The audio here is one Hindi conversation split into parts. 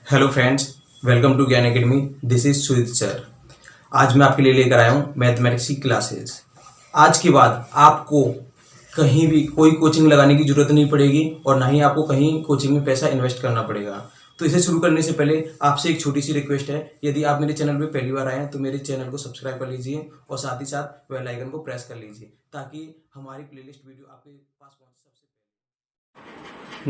हेलो फ्रेंड्स, वेलकम टू ज्ञान academy. This is Sujit sir. आज मैं आपके लिए लेकर आया हूँ मैथमेटिक्स की क्लासेस। आज के बाद आपको कहीं भी कोई कोचिंग लगाने की जरूरत नहीं पड़ेगी और ना ही आपको कहीं कोचिंग में पैसा इन्वेस्ट करना पड़ेगा। तो इसे शुरू करने से पहले आपसे एक छोटी सी रिक्वेस्ट है, यदि आप मेरे चैनल पर पहली बार आए हैं तो मेरे चैनल को सब्सक्राइब कर लीजिए और साथ ही साथ बेल आइकन को प्रेस कर लीजिए ताकि हमारी प्लेलिस्ट वीडियो आपके पास पहुंचे सबसे पहले।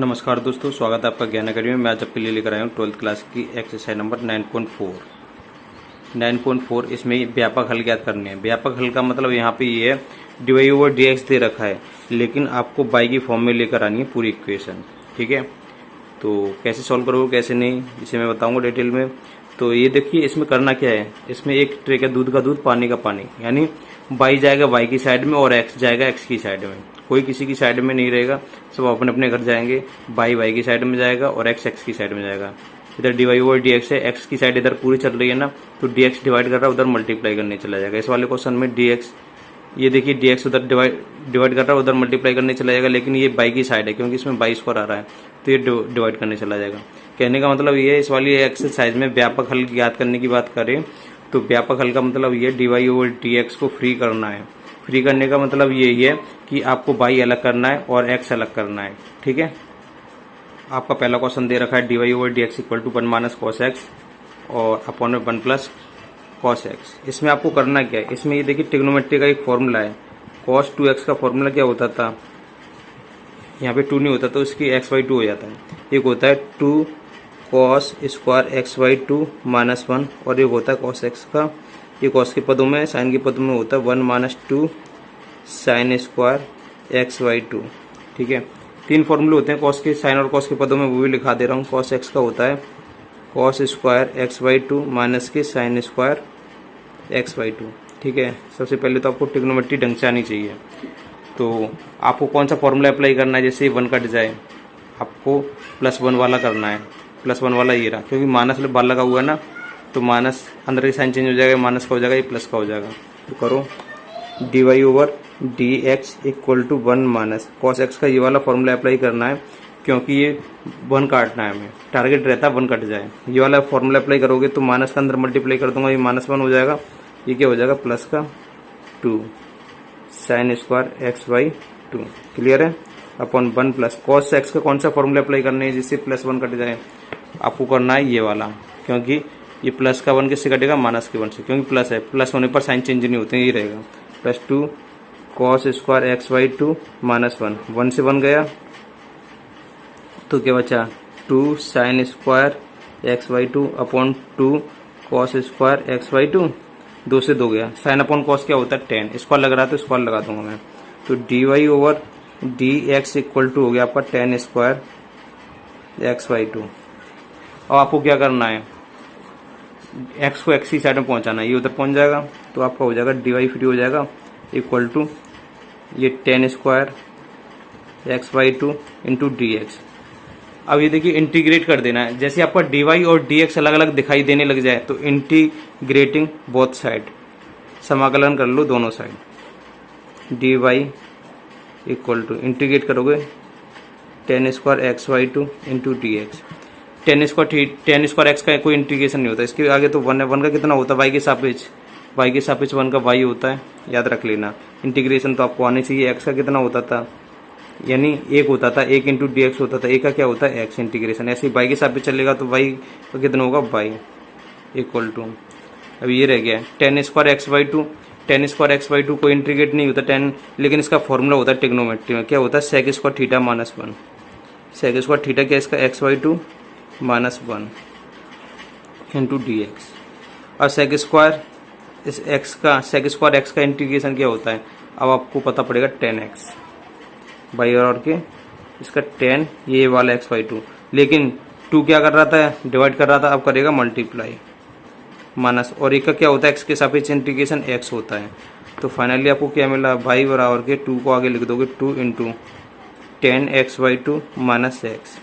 नमस्कार दोस्तों, स्वागत है आपका ज्ञान अकेडमी में। मैं आज आपके लिए लेकर आया हूँ 12th क्लास की एक्सरसाइज नंबर 9.4। इसमें व्यापक हल ज्ञात करने हैं। व्यापक हल का मतलब यहाँ पे ये है dy ओवर dx दे रखा है, लेकिन आपको बाई की फॉर्म में लेकर आनी है पूरी इक्वेशन। ठीक है, तो कैसे सॉल्व करोगे कैसे नहीं इसे मैं बताऊंगा डिटेल में। तो ये देखिए इसमें करना क्या है, इसमें एक ट्रेक है दूध का दूध पानी का पानी, यानी y जाएगा y की साइड में और x जाएगा x की साइड में। कोई किसी की साइड में नहीं रहेगा, सब अपने अपने घर जाएंगे। y की साइड में जाएगा और x की साइड में जाएगा। इधर dy ओवर dx है, x की साइड इधर पूरी चल रही है ना, तो dx डिवाइड कर रहा है उधर मल्टीप्लाई करने चला जाएगा। इस वाले क्वेश्चन में dx, ये देखिए dx उधर डिवाइड कर रहा है उधर मल्टीप्लाई करने चला जाएगा, लेकिन ये y की साइड है क्योंकि इसमें y स्क्वायर आ रहा है तो ये डिवाइड करने चला जाएगा। कहने का मतलब ये है, इस वाली एक्सरसाइज में व्यापक हल ज्ञात करने की बात करें तो व्यापक हल का मतलब ये dy ओवर dx को फ्री करना है। फ्री करने का मतलब यही है कि आपको y अलग करना है और x अलग करना है। ठीक है, आपका पहला क्वेश्चन दे रखा है dy over dx equal to 1 minus cos x और अपॉन में 1 प्लस कॉस एक्स। इसमें आपको करना क्या है, इसमें ये देखिए ट्रिग्नोमेट्री का एक फॉर्मूला है। कॉस 2x का फॉर्मूला क्या होता था, यहाँ पे 2 नहीं होता तो इसकी x/2 हो जाता है। एक होता है 2 कॉस स्क्वायर x/2 माइनस 1 और एक होता है कॉस x का, ये कॉस के पदों में, साइन के पदों में होता है 1 माइनस 2 साइन स्क्वायर x/2। ठीक है, 3 फॉर्मूले होते हैं कॉस के, साइन और कॉस के पदों में, वो भी लिखा दे रहा हूँ। कॉस x का होता है कॉस स्क्वायर x/2 माइनस के साइन स्क्वायर x/2। ठीक है, सबसे पहले तो आपको ट्रिग्नोमेट्री ढंग से आनी चाहिए। तो आपको कौन सा फॉर्मूला अप्लाई करना है, जैसे 1 कट जाए आपको +1 वाला करना है। +1 वाला ये रहा, क्योंकि माइनस बार लगा हुआ है ना, तो माइनस अंदर की साइन चेंज हो जाएगा, माइनस का हो जाएगा, ये प्लस का हो जाएगा। तो करो dy over dx equal to 1 minus cos x का ये वाला फॉर्मूला अप्लाई करना है, क्योंकि ये 1 काटना है हमें, टारगेट रहता है 1 कट जाए। ये वाला फॉर्मूला अप्लाई करोगे तो माइनस का अंदर मल्टीप्लाई कर दूंगा, ये -1 हो जाएगा, ये क्या हो जाएगा प्लस का 2 साइन स्क्वायर x/2। क्लियर है, अपॉन 1 प्लस कॉस एक्स का कौन सा फॉर्मूला अप्लाई करना है जिससे +1 कट जाए, आपको करना है ये वाला, क्योंकि ये प्लस का 1 किससे कटेगा, माइनस के 1 से, क्योंकि प्लस है, प्लस होने पर साइन चेंज नहीं होते, ये रहेगा +2 कॉस स्क्वायर x/2 -1 से 1 गया तो क्या बचा 2 sine square x/2 upon 2 cos square x/2, 2 से 2 गया। साइन अपॉन कॉस क्या होता है 10, स्क्वायर लग रहा है तो स्क्वायर लगा दूंगा मैं। तो dy over dx equal to हो गया आपका 10 स्क्वायर x/2। अब आपको क्या करना है, x को x की साइड में पहुंचाना है, ये उधर पहुंच जाएगा तो आपका हो जाएगा dy फ्री हो जाएगा इक्वल टू ये 10 स्क्वायर x/2 इंटू dx। अब ये देखिए इंटीग्रेट कर देना है, जैसे आपका dy और dx अलग अलग दिखाई देने लग जाए तो इंटीग्रेटिंग बोथ साइड, समाकलन कर लो दोनों side. dy equal to integrate करोगे 10 square x/2 into dx। 10 square x का कोई इंटीग्रेशन नहीं होता, इसके आगे तो 1 है, 1 का कितना होता है y के सापेक्ष 1 का y होता है, याद रख लेना। इंटीग्रेशन तो आपको आने चाहिए। x का कितना होता था, यानी 1 होता था, 1 इंटू dx होता था, 1 का क्या होता है x इंटीग्रेशन। ऐसे ही y के सापेक्ष चलेगा तो y का कितना होगा y इक्वल टू, अब ये रह गया 10 स्क्वायर x/2। 10 स्क्वायर x/2 कोई इंटीग्रेट नहीं होता 10, लेकिन इसका फॉर्मूला होता है ट्रिग्नोमेट्री में, क्या होता है sec square theta -1। sec square theta क्या इसका x/2 -1 इंटू dx। और sec स्क्वायर इस x का, sec स्क्वायर x का इंटीग्रेशन क्या होता है, अब आपको पता पड़ेगा 10x बाई और के, इसका 10 ये वाला x/2, लेकिन 2 क्या कर रहा था, डिवाइड कर रहा था, अब करेगा मल्टीप्लाई माइनस, और एक का क्या होता है x के सापेक्ष इंटीग्रेशन x होता है। तो फाइनली आपको क्या मिला, y बराबर के 2 को आगे लिख दोगे 2 इंटू 10x/2 माइनस x।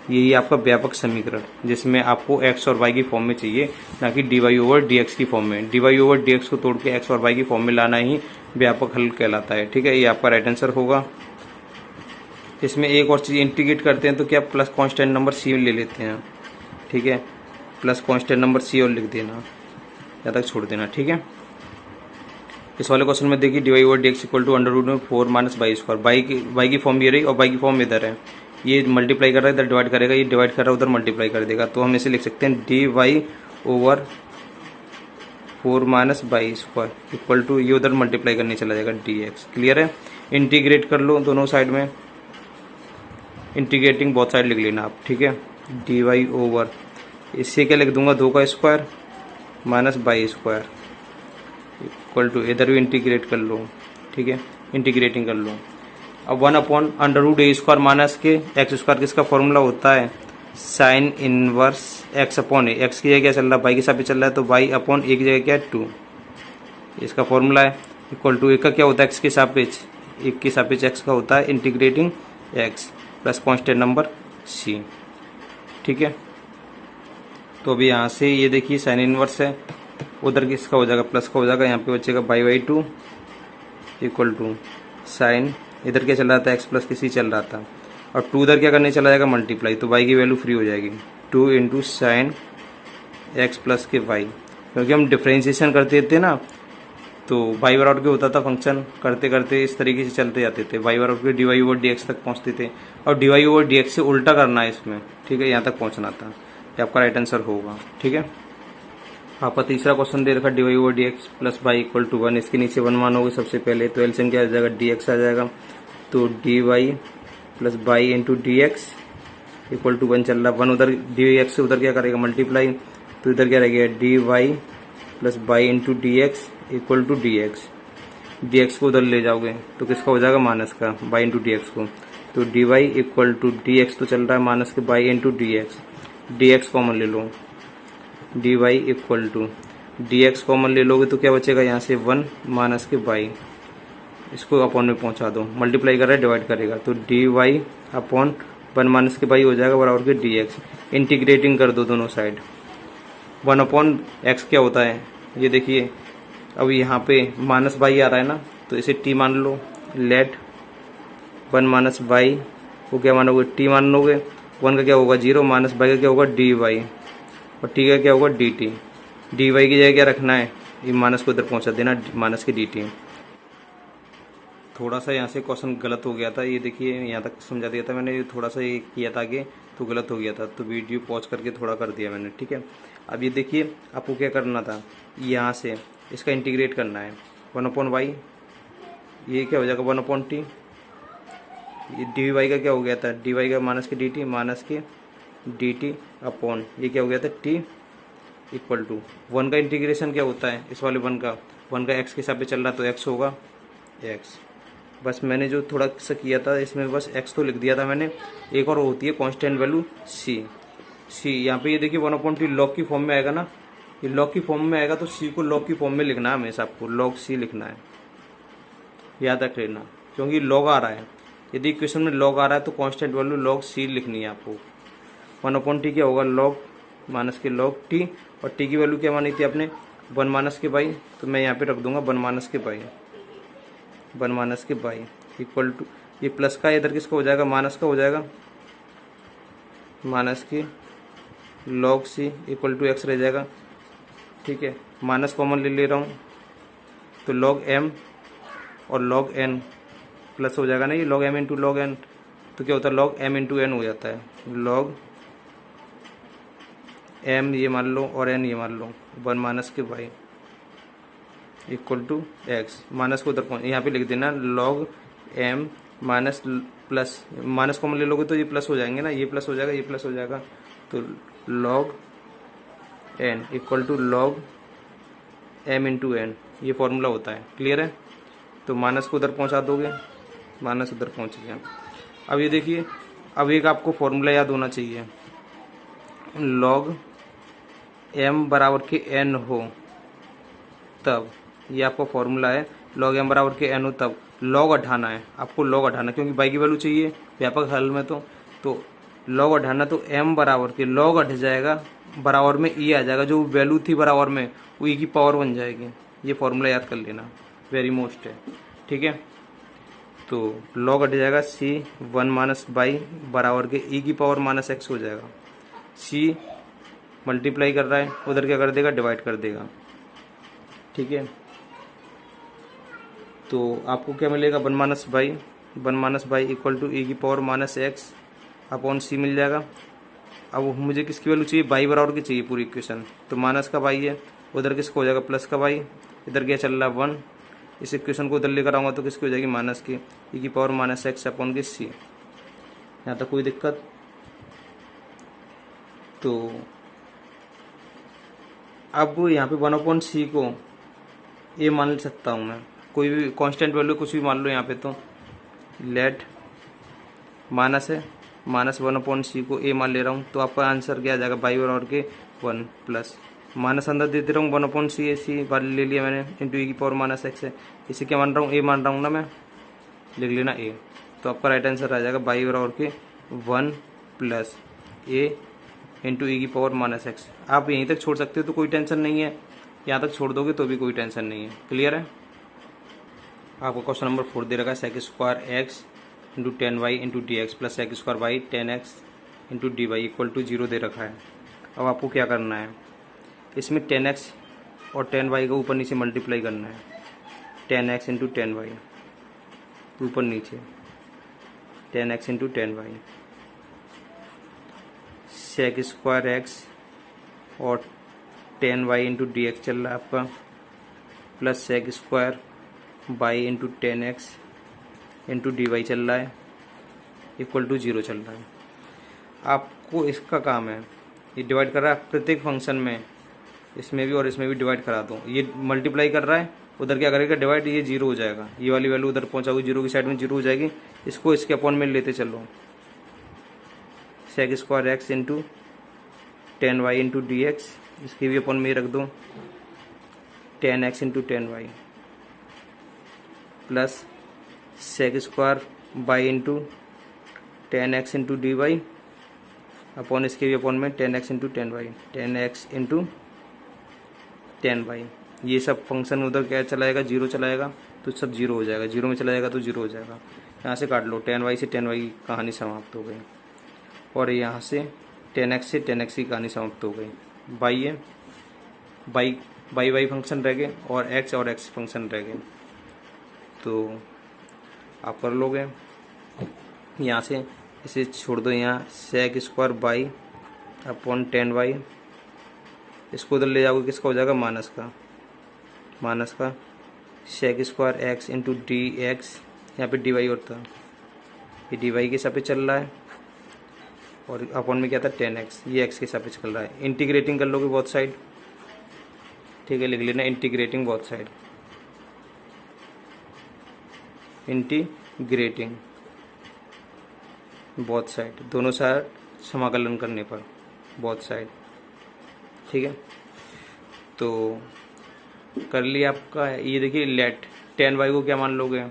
यही आपका व्यापक समीकरण, जिसमें आपको x और y की फॉर्म में चाहिए, ना कि dy ओवर dx की फॉर्म में। dy ओवर dx को तोड़ के x और y की फॉर्म में लाना ही व्यापक हल कहलाता है। ठीक है, ये आपका राइट आंसर होगा। इसमें एक और चीज़ इंटीग्रेट करते हैं तो क्या प्लस कांस्टेंट नंबर c ले लेते हैं, ठीक है, प्लस कांस्टेंट नंबर सी और लिख देना, यहाँ तक छोड़ देना। ठीक है, इस वाले क्वेश्चन में देखिए dy over dx equal to under root में 4 माइनस बाई स्क्वायर, बाई की फॉर्म ये रही और बाई की फॉर्म इधर है, ये मल्टीप्लाई कर रहा है इधर डिवाइड करेगा, ये डिवाइड कर रहा है उधर मल्टीप्लाई कर देगा, तो हम इसे लिख सकते हैं dy over 4 minus y square equal to ये उधर मल्टीप्लाई करने चला जाएगा dx। क्लियर है, इंटीग्रेट कर लो दोनों साइड में, इंटीग्रेटिंग बहुत साइड लिख लेना आप। ठीक है, dy ओवर इससे क्या लिख दूंगा 2 का square minus y square equal to इधर भी इंटीग्रेट कर लो। ठीक है, इंटीग्रेटिंग कर लो। अब 1 अपॉन अंडर रूट ए स्क्वायर माइनस के एक्स स्क्वायर, किसका फॉर्मूला होता है साइन इनवर्स एक्स अपॉन ए, एक्स की जगह क्या चल रहा है बाई के साथ चल रहा है, तो बाई अपॉन ए की जगह क्या है 2, इसका फॉर्मूला है इक्वल टू एक का क्या होता है एक्स के सापेक्ष, एक के सापेक्ष एक्स का होता है integrating x plus constant number c. ठीक है, तो अभी यहाँ से ये देखिए साइन इनवर्स है, उधर किसका हो जाएगा प्लस का हो जाएगा, यहाँ पे बचेगा बाई 2 इक्वल टू साइन, इधर क्या चल रहा था एक्स प्लस की सी चल रहा था, और 2 उधर क्या करने चला जाएगा मल्टीप्लाई, तो बाई की वैल्यू फ्री हो जाएगी 2 इंटू साइन एक्स प्लस के वाई, क्योंकि हम डिफ्रेंशिएशन करते थे ना, तो वाई बराबर के होता था फंक्शन, करते करते इस तरीके से चलते जाते थे, वाई बराबर के डी ओवर डी एक्स तक पहुँचते थे, और डी ओवर डी एक्स से उल्टा करना है इसमें। ठीक है, यहाँ तक पहुँचना था, ये आपका राइट आंसर होगा। ठीक है, आपका तीसरा क्वेश्चन दे रखा d y over d x plus y equal to 1, इसके नीचे 1 मानोगे सबसे पहले, तो एलसीएम क्या आ जाएगा डी एक्स आ जाएगा, तो d y plus y into d x equal to 1 चल रहा, 1 उधर डी एक्स से उधर क्या करेगा मल्टीप्लाई, तो इधर क्या रहेगा d y plus y into d x equal to d x को उधर ले जाओगे तो किसका हो जाएगा माइनस का बाई इंटू डी एक्स को, तो d y equal to d x तो चल रहा है माइनस के by into d x common ले लो, d y equal to d x common ले लोगे तो क्या बचेगा यहाँ से 1 माइनस के बाई, इसको अपॉन में पहुँचा दो, मल्टीप्लाई कर रहा है डिवाइड करेगा, तो डी वाई अपॉन 1 माइनस के बाई हो जाएगा बराबर के डी एक्स, इंटीग्रेटिंग कर दो दोनों साइड, 1 अपॉन एक्स क्या होता है ये देखिए, अब यहाँ पे माइनस बाई आ रहा है ना, तो इसे टी मान लो, लेट 1 माइनस बाई को क्या मानोगे टी मान लोगे, 1 का क्या होगा 0 माइनस बाई का क्या होगा डी वाई, और टी का क्या होगा डी टी, डी वाई की जगह क्या रखना है ये माइनस को इधर पहुंचा देना माइनस की डी टी। थोड़ा सा यहाँ से क्वेश्चन गलत हो गया था, ये देखिए यहाँ तक समझा दिया था मैंने, थोड़ा सा ये किया था आगे तो गलत हो गया था, तो वीडियो पॉज करके थोड़ा कर दिया मैंने। ठीक है, अब ये देखिए आपको क्या करना था, यहाँ से इसका इंटीग्रेट करना है 1 अपॉन वाई, ये क्या हो जाएगा 1 अपॉन टी, ये डी वाई का क्या हो गया था डी वाई का माइनस के डी टी, माइनस के डी टी अपॉन ये क्या हो गया था टी इक्वल टू 1 का इंटीग्रेशन क्या होता है इस वाले 1 का एक्स के हिसाब से चल रहा तो एक्स होगा एक्स, बस मैंने जो थोड़ा सा किया था इसमें बस एक्स तो लिख दिया था मैंने, एक और होती है कांस्टेंट वैल्यू सी यहाँ पे ये देखिए 1 अपॉन टी लॉग की फॉर्म में आएगा ना, ये लॉग की फॉर्म में आएगा तो सी को लॉग की फॉर्म में लिखना है हमेशा, आपको लॉग सी लिखना है, याद रख लेना, क्योंकि लॉग आ रहा है, यदि इक्वेशन में लॉग आ रहा है तो कांस्टेंट वैल्यू लॉग सी लिखनी है आपको। 1 अपॉन टी क्या होगा लॉग माइनस के लॉग टी, और टी की वैल्यू क्या मानी थी आपने 1 माइनस के बाई, तो मैं यहाँ पे रख दूंगा 1 माइनस के बाई इक्वल टू ये प्लस का इधर किसका हो जाएगा माइनस का हो जाएगा, माइनस की log c equal to x रह जाएगा। ठीक है, माइनस कॉमन ले रहा हूँ तो लॉग एम और लॉग एन प्लस हो जाएगा ना, ये log m into log n, तो क्या होता है लॉग एम इंटू एन हो जाता है, लॉग एम ये मान लो और एन ये मान लो 1 माइनस के y equal to x, minus को उधर यहाँ पे लिख देना log m minus plus, minus common ले लोगे तो ये प्लस हो जाएंगे ना, ये प्लस हो जाएगा ये प्लस हो जाएगा, तो log n equal to log m into n, ये फॉर्मूला होता है। क्लियर है, तो माइनस को उधर पहुँचा दोगे, माइनस उधर पहुँच गया। अब ये देखिए, अब एक आपको फॉर्मूला याद होना चाहिए, लॉग एम बराबर के एन हो तब, ये आपका फॉर्मूला है, लॉग एम बराबर के एन हो तब लॉग हटाना है आपको, लॉग हटाना, क्योंकि बाई की वैल्यू चाहिए व्यापक हल में, तो लॉग हटाना, तो एम बराबर के लॉग हट जाएगा, बराबर में ई आ जाएगा, जो वैल्यू थी बराबर में वो ई की पावर बन जाएगी, ये फॉर्मूला याद कर लेना, वेरी मोस्ट है। ठीक है, तो लॉग हट जाएगा सी 1 माइनस बाई बराबर के ई की पावर माइनस एक्स हो जाएगा, सी मल्टीप्लाई कर रहा है, उधर क्या कर देगा, डिवाइड कर देगा। ठीक है, तो आपको क्या मिलेगा, 1 - बाई इक्वल टू e की पावर -x अपॉन c मिल जाएगा। अब मुझे किसकी वैल्यू चाहिए, बाई बराबर की चाहिए पूरी इक्वेशन, तो माइनस का बाई है, उधर किसको हो जाएगा, प्लस का बाई, इधर क्या चल रहा है 1, इस इक्वेशन को उधर लेकर आऊँगा तो किसकी हो जाएगी, माइनस की, e की पावर -x अपॉन की c। यहाँ तक कोई दिक्कत? तो अब यहाँ पे 1/c को a मान सकता हूँ मैं, कोई भी कांस्टेंट वैल्यू कुछ भी मान लो यहाँ पे, तो लेट माइनस है, -1/c को a मान ले रहा हूँ, तो आपका आंसर क्या आ जाएगा, बाई बराबर के 1 प्लस माइनस अंदर देते रहूँ, 1/c सी बार ले लिया मैंने, इंटू e की पावर -x है, इसे क्या मान रहा हूँ, a मान रहा हूँ ना मैं, लिख लेना a। तो आपका राइट आंसर आ जाएगा बाई बराबर के 1 प्लस a इंटू e की पावर -x। आप यहीं तक छोड़ सकते हो तो कोई टेंशन नहीं है, यहाँ तक छोड़ दोगे तो भी कोई टेंशन नहीं है। क्लियर है? आपको क्वेश्चन नंबर 4 दे रखा है, sec square x into 10y into d x plus sec square y 10x into d y equal to 0 दे रखा है। अब आपको क्या करना है, इसमें 10x और 10y को ऊपर नीचे मल्टीप्लाई करना है, 10x इंटू 10y ऊपर नीचे 10x इंटू 10y, सेक स्क्वायर एक्स और 10y इंटू डी एक्स चल रहा है आपका, plus sec square y into 10x into d y चल रहा है, इक्वल टू 0 चल रहा है। आपको इसका काम है, ये डिवाइड कर रहा है प्रत्येक फंक्शन में, इसमें भी और इसमें भी डिवाइड करा दो। ये मल्टीप्लाई कर रहा है, उधर क्या करेगा, डिवाइड, ये 0 हो जाएगा, ये वाली वैल्यू उधर पहुंचाओगे 0 की साइड में 0 हो जाएगी, इसको इसके अपॉन में लेते चलो, sec square x into 10y into d x, इसके भी अपॉन में रख दो, 10x into 10y plus sec square y into 10x into d y upon इसके भी अपॉन में 10x into 10y, 10x into 10y। ये सब फंक्शन उधर क्या चलाएगा, 0 चलाएगा, तो सब 0 हो जाएगा, 0 में चला जाएगा तो 0 हो जाएगा। यहाँ से काट लो, 10y से 10y की कहानी समाप्त हो गई, और यहाँ से 10x से 10x की कहानी समाप्त हो गई। बाई है, बाई फंक्शन रह गए और x फंक्शन रह गए, तो आप कर लोगे। यहाँ से इसे छोड़ दो, यहाँ सेक स्क्वायर बाई अपॉन 10y, इसको उधर ले जाओगे, किसका हो जाएगा, माइनस का sec square x into d x, यहाँ पे डी वाई होता है, ये डी वाई के हिसाब पे चल रहा है, और अपॉन में क्या था 10x, ये x के हिसाब पे चल रहा है। इंटीग्रेटिंग कर लोगे बोथ साइड, ठीक है, लिख लेना integrating both side, integrating both side, दोनों साइड समाकलन करने पर बोथ साइड, ठीक है। तो कर लिया आपका, ये देखिए लेट 10y को क्या मान लोगे,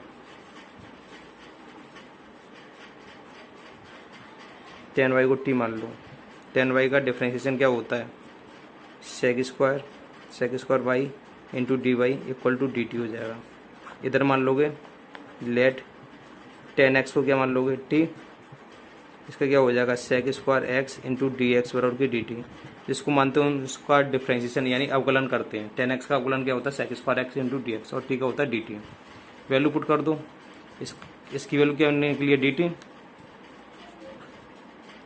10y को t मान लो। 10y का डिफ्रेंशिएशन क्या होता है, sec square y into d y equal to d t हो जाएगा। इधर मान लोगे लेट 10x को क्या मान लोगे, t, इसका क्या हो जाएगा, sec square x into d x बराबर की डी टी, जिसको मानते हैं उसका डिफ्रेंशिएशन यानी अवकलन करते हैं। 10x का अवकलन क्या होता है, sec square x into d x, और t का होता है डी टी। वैल्यू पुट कर दो, इसकी वैल्यू क्या निकली है, डी टी,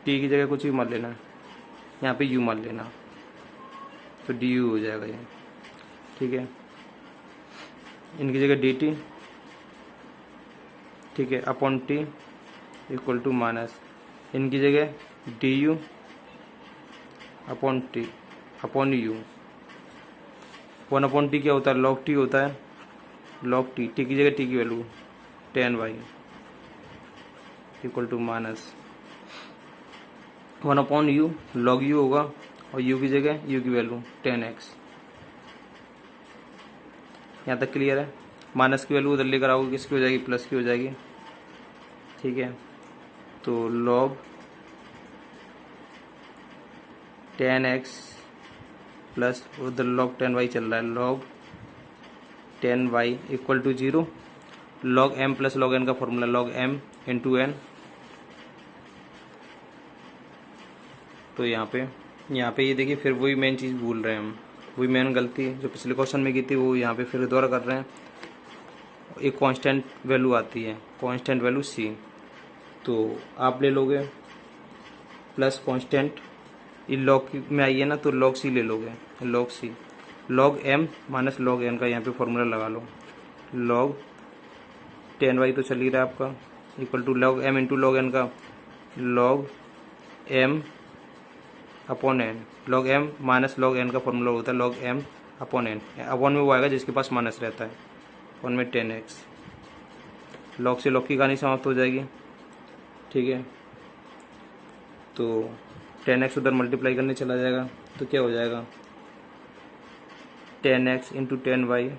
टी की जगह कुछ भी मान लेना, यहाँ पे u मान लेना, तो डी यू हो जाएगा ये, ठीक है। इनकी जगह डी टी, ठीक है, upon t equal to minus, इनकी जगह d u upon t upon u. 1/t क्या होता है, लॉग टी होता है, लॉग टी, टी की जगह टी की value 10y equal to minus 1/u, log u होगा, और u की जगह u की वैल्यू 10x। यहाँ तक क्लियर है। माइनस की वैल्यू उधर लेकर आओगे, किसकी हो जाएगी, प्लस की हो जाएगी, ठीक है। तो लॉग 10x प्लस उधर लॉग 10y चल रहा है, log 10y equal to 0, log m plus log n का formula, log m into n, तो यहाँ पे यहाँ पे ये देखिए फिर वही मेन चीज़ भूल रहे हैं हम, वही मेन गलती जो पिछले क्वेश्चन में की थी वो यहाँ पे फिर दोबारा कर रहे हैं। एक कांस्टेंट वैल्यू आती है, कांस्टेंट वैल्यू सी, तो आप ले लोगे प्लस कांस्टेंट, ये लॉग में आई है ना तो लॉग सी ले लोगे, log c, log m minus log n का यहाँ पे फॉर्मूला लगा लो। लॉग 10y तो चल ही रहा है आपका, equal to log m into log n का log m upon n, log m minus log n का फॉर्मूला होता है log m upon n, upon में वो आएगा जिसके पास माइनस रहता है, अपॉन में 10x, लॉग से लॉग की कहानी समाप्त हो जाएगी। ठीक है, तो 10x उधर मल्टीप्लाई करने चला जाएगा तो क्या हो जाएगा 10x into 10y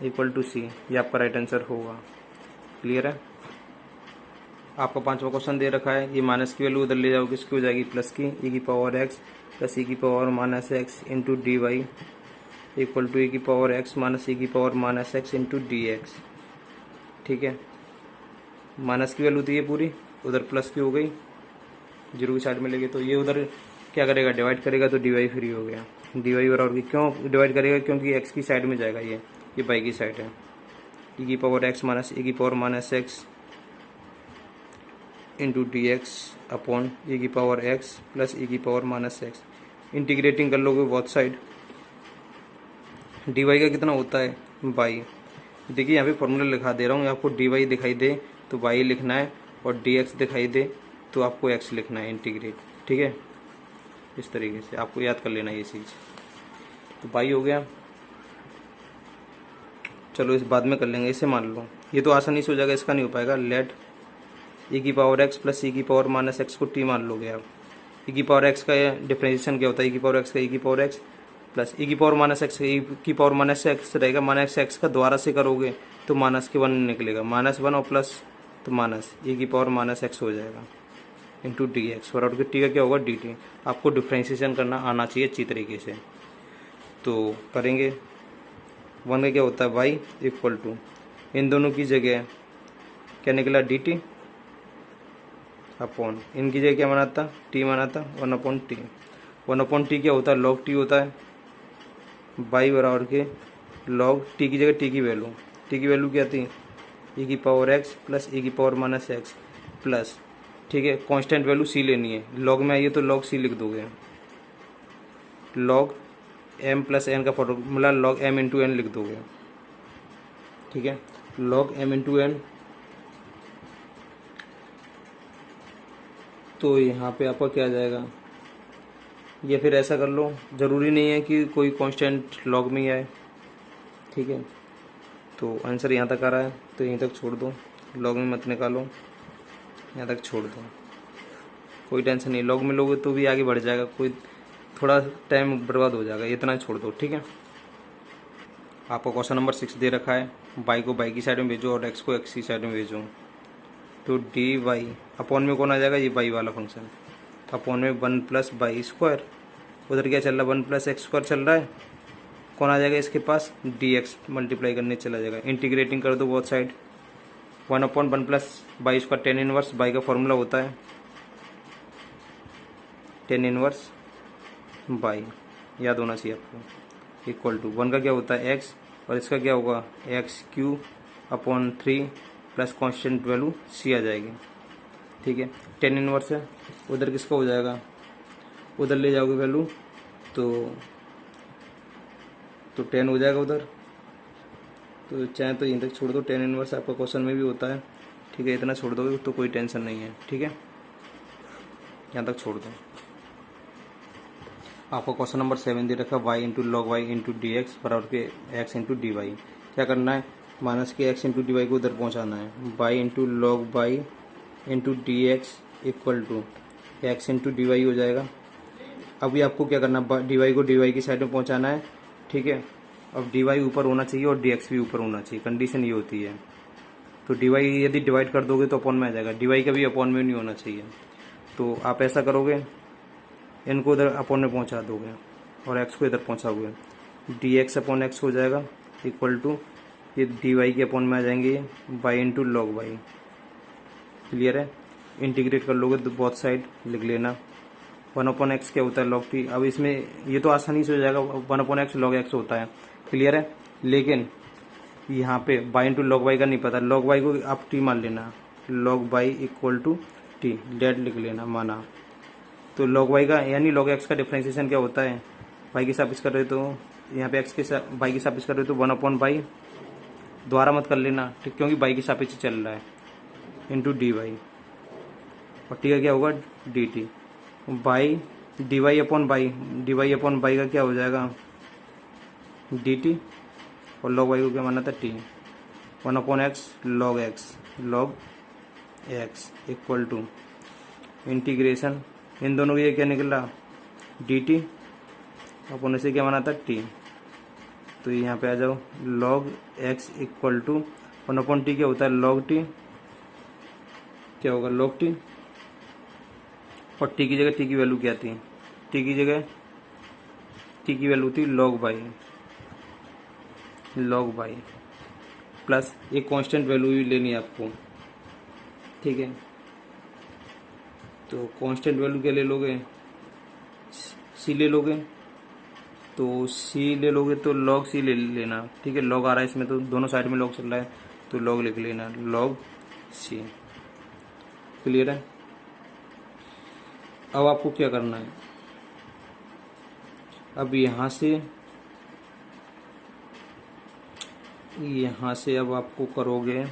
equal to सी, ये आपका राइट आंसर होगा। क्लियर है। आपका 5वां क्वेश्चन दे रखा है, ये माइनस की वैल्यू उधर ले जाओगे किसकी हो जाएगी प्लस की, e की पावर x प्लस e की power minus x into d y equal to e की पावर x माइनस e की power minus x into d x. ठीक है, माइनस की वैल्यू थी ये पूरी, उधर प्लस की हो गई, जीरो की साइड में लेंगे तो ये उधर क्या करेगा डिवाइड करेगा तो डी वाई फ्री हो गया। डी वाई बराबर की क्यों डिवाइड करेगा, क्योंकि एक्स की साइड में जाएगा, ये वाई की साइड है। e की पावर एक्स माइनस e की power minus x into d x upon e की पावर x प्लस e की पावर माइनस एक्स। इंटीग्रेटिंग कर लोगे बोथ साइड, डी वाई का कितना होता है बाई, देखिए यहाँ पे फॉर्मूला लिखा दे रहा हूँ, आपको डी वाई दिखाई दे तो वाई लिखना है और डी एक्स दिखाई दे तो आपको एक्स लिखना है, इंटीग्रेट। ठीक है, इस तरीके से आपको याद कर लेना ये चीज़। तो बाई हो गया, चलो इस बाद में कर लेंगे, इसे मान लो ये तो आसानी से हो जाएगा, इसका नहीं हो पाएगा। लेट e की पावर x प्लस e की पावर माइनस एक्स को t मान लोगे आप। e की पावर x का डिफरेंशिएशन क्या होता है, e की पावर x का e की पावर x प्लस e की पावर माइनस एक्स, e की पावर माइनस एक्स रहेगा, माइनस एक्स का द्वारा से करोगे तो माइनस के 1 निकलेगा, माइनस 1 और प्लस तो माइनस e की पावर माइनस एक्स हो जाएगा इंटू डी एक्स, और आउट टी का क्या होगा डी टी। आपको डिफ्रेंशिएशन करना आना चाहिए अच्छी तरीके से, तो करेंगे। 1 का क्या होता है y इक्वल टू, इन दोनों की जगह क्या निकला डी टी अपॉन, इनकी जगह क्या बनाता टी बनाता 1 अपॉन टी। 1 अपॉन टी क्या होता है लॉग टी होता है, बाई बराबर के लॉग टी की जगह टी की वैल्यू क्या थी e की पावर x प्लस e की पावर माइनस एक्स प्लस, ठीक है, कांस्टेंट वैल्यू सी लेनी है, लॉग में आइए तो लॉग सी लिख दोगे, लॉग m प्लस एन का formula log m into n लिख दोगे। ठीक है, लॉग m इंटू एन, तो यहाँ पे आपका क्या आ जाएगा, ये फिर ऐसा कर लो, ज़रूरी नहीं है कि कोई कांस्टेंट लॉग में ही आए। ठीक है, तो आंसर यहाँ तक आ रहा है तो यहीं तक छोड़ दो, लॉग में मत निकालो, यहाँ तक छोड़ दो, कोई टेंशन नहीं, लॉग में लोगे तो भी आगे बढ़ जाएगा, कोई थोड़ा टाइम बर्बाद हो जाएगा, इतना छोड़ दो। ठीक है, आपको क्वेश्चन नंबर 6 दे रखा है, बाई को बाई की साइड में भेजो और एक्स को एक्स की साइड में भेजो, तो डी वाई अपॉन में कौन आ जाएगा ये बाई वाला फंक्शन, अपॉन में 1 प्लस बाई स्क्वायर, उधर क्या चल रहा है 1 प्लस एक्स स्क्वायर चल रहा है, कौन आ जाएगा इसके पास डी एक्स मल्टीप्लाई करने चला जाएगा, इंटीग्रेटिंग कर दो both side, 1 upon 1 plus by square tan inverse, by का फॉर्मूला होता है टेन इनवर्स बाई, याद होना चाहिए आपको, इक्वल टू 1 का क्या होता है एक्स और इसका क्या होगा x q upon 3 plus constant value c आ जाएगी। ठीक है, टेन इनवर्स है, उधर किसका हो जाएगा, उधर ले जाओगे वैल्यू तो 10 हो जाएगा उधर, तो चाहे तो यहीं तक छोड़ दो, टेन इनवर्स आपका क्वेश्चन में भी होता है। ठीक है, इतना छोड़ दोगे तो कोई टेंशन नहीं है। ठीक है, यहाँ तक छोड़ दो। आपको क्वेश्चन नंबर 7 दे रखा y into log y into d x बराबर के x इंटू डी वाई, क्या करना है माइनस के x इंटू डी वाई को उधर पहुँचाना है, y into log y into d x equal to x into d y हो जाएगा। अभी आपको क्या करना है डी वाई को डी वाई की साइड में पहुँचाना है। ठीक है, अब डी वाई ऊपर होना चाहिए और डी एक्स भी ऊपर होना चाहिए, कंडीशन ये होती है। तो डी वाई यदि डिवाइड कर दोगे तो अपॉन में आ जाएगा, डी वाई का भी अपॉन में नहीं होना चाहिए, तो आप ऐसा करोगे इनको इधर अपॉन में पहुंचा दोगे और एक्स को इधर पहुंचाओगे, डी एक्स अपॉन एक्स हो जाएगा इक्वल टू ये डी वाई के अपॉन में आ जाएंगे y into log y. Clear है, इंटीग्रेट कर लोगे तो बोथ साइड लिख लेना 1/x क्या होता है log t। अब इसमें ये तो आसानी से हो जाएगा, 1/x log x होता है, क्लियर है। लेकिन यहाँ पे y इंटू लॉग वाई का नहीं पता, लॉग वाई को आप t मान लेना, log y equal to t, डेट लिख लेना माना। तो log y का यानी log x का डिफ्रेंसिएशन क्या होता है, y के सापेक्ष कर रहे तो यहाँ पे x के साथ y के सापेक्ष कर रहे तो 1/y, दोबारा मत कर लेना ठीक, क्योंकि y के सापेक्ष चल रहा है, इंटू डी वाई, और t का क्या होगा d t, y d y upon y का क्या हो जाएगा डी टी, और log y को क्या माना था t, 1/x log x equal to integration, इन दोनों के ये क्या निकला डी टी, अपन इसे क्या माना था t। तो यहाँ पे आ जाओ, log x equal to 1/t क्या होता है log t, क्या होगा log t, और t की जगह t की वैल्यू क्या थी, t की जगह t की वैल्यू थी log y प्लस एक कांस्टेंट वैल्यू भी लेनी है आपको, ठीक है। तो कांस्टेंट वैल्यू क्या ले लोगे, c ले लोगे, तो c ले लोगे तो log c ले लेना, ठीक है। log आ रहा है इसमें तो दोनों साइड में log चल रहा है, तो log लिख लेना log c, क्लियर है। अब आपको क्या करना है, अब यहाँ से अब आपको करोगे,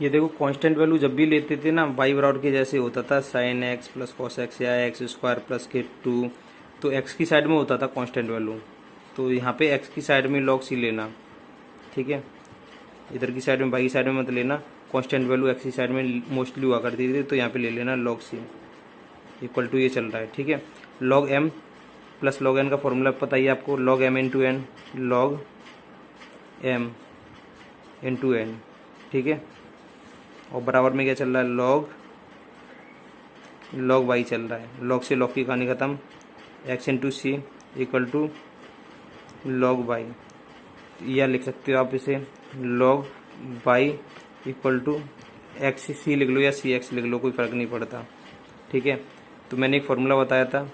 ये देखो कांस्टेंट वैल्यू जब भी लेते थे ना y बराबर के जैसे होता था sin x plus cos x या x स्क्वायर प्लस के 2, तो x की साइड में होता था कांस्टेंट वैल्यू, तो यहाँ पे x की साइड में log c लेना, ठीक है। इधर की साइड में y की साइड में मत लेना, कांस्टेंट वैल्यू x की साइड में मोस्टली हुआ करती थी, तो यहाँ पे ले लेना log c इक्वल टू ये चल रहा है, ठीक है। log m plus log n का फॉर्मूला पता ही आपको, log m into n, log m into n, ठीक है। और बराबर में क्या चल रहा है log y चल रहा है, log से log की कहानी खत्म, x into c equal to log y, या लिख सकते हो आप इसे log y equal to x c लिख लो या सी एक्स लिख लो, कोई फ़र्क नहीं पड़ता, ठीक है। तो मैंने एक फार्मूला बताया था,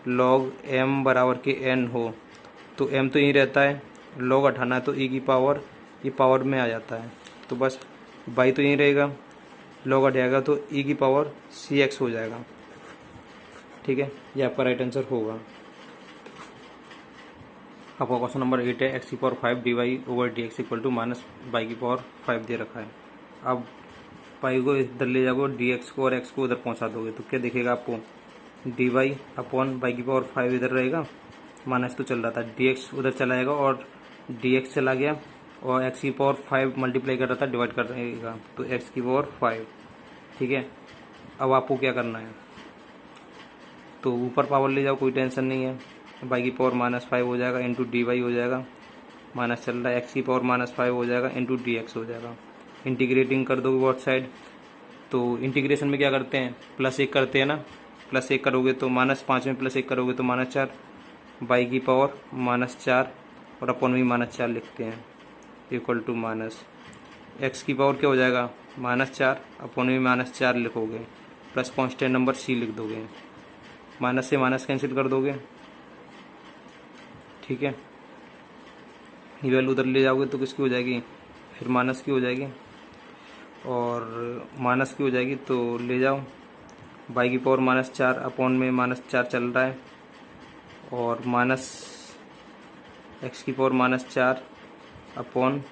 log m बराबर के n हो तो m तो यहीं रहता है, log हटाना है तो e की पावर ये पावर में आ जाता है, तो बस y तो यहीं रहेगा, log हट जाएगा तो e की पावर cx हो जाएगा, ठीक है। ये आपका राइट आंसर होगा। आपका क्वेश्चन नंबर 8 है, x की power 5 dy over dx equal to minus y की पावर 5 दे रखा है। अब पाई को इधर ले जाओगे, dx को और x को उधर पहुंचा दोगे तो क्या दिखेगा आपको, dy अपॉन y की पावर 5 इधर रहेगा, माइनस तो चल रहा था, dx उधर चला जाएगा और dx चला गया, और x की पावर 5 मल्टीप्लाई कर रहा था डिवाइड कर रहेगा, तो x की पावर 5, ठीक है। अब आपको क्या करना है, तो ऊपर पावर ले जाओ, कोई टेंशन नहीं है, y की पावर -5 हो जाएगा इंटू डी वाई हो जाएगा, माइनस चल रहा है, x की पावर -5 हो जाएगा इंटू डी एक्स हो जाएगा। इंटीग्रेटिंग कर दोगे बोथ साइड, तो इंटीग्रेशन में क्या करते हैं +1 करते हैं ना, +1 करोगे तो -5 में +1 करोगे तो -4, y की पावर -4 और अपन भी -4 लिखते हैं इक्वल टू माइनस, एक्स की पावर क्या हो जाएगा -4, अपन भी -4 लिखोगे, प्लस कांस्टेंट नंबर c लिख दोगे, माइनस से माइनस कैंसिल कर दोगे, ठीक है। ये वैल्यू उधर ले जाओगे तो किसकी हो जाएगी, फिर माइनस की हो जाएगी, और माइनस की हो जाएगी तो ले जाओ, y की पावर -4 अपॉन में -4 चल रहा है, और माइनस एक्स की पावर -4 अपॉन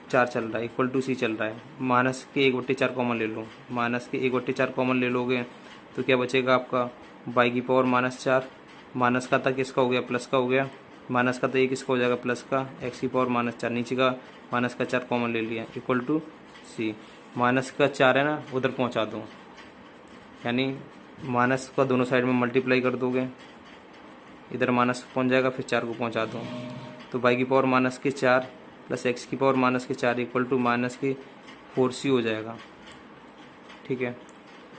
4 चल रहा है इक्वल टू c चल रहा है। माइनस के 1/4 कॉमन ले लो, माइनस के 1/4 कॉमन ले लोगे तो क्या बचेगा आपका, y की पावर -4, माइनस का था किसका हो गया प्लस का हो गया, माइनस का तो ये किसका हो जाएगा प्लस का, x की पावर -4, नीचे का -4 कॉमन ले लिया इक्वल टू c, माइनस का 4 है ना उधर पहुंचा दो, यानी माइनस का दोनों साइड में मल्टीप्लाई कर दोगे, इधर माइनस पहुंच जाएगा, फिर 4 को पहुंचा दो, तो y की पावर -4 प्लस x की पावर -4 इक्वल टू -4c हो जाएगा, ठीक है।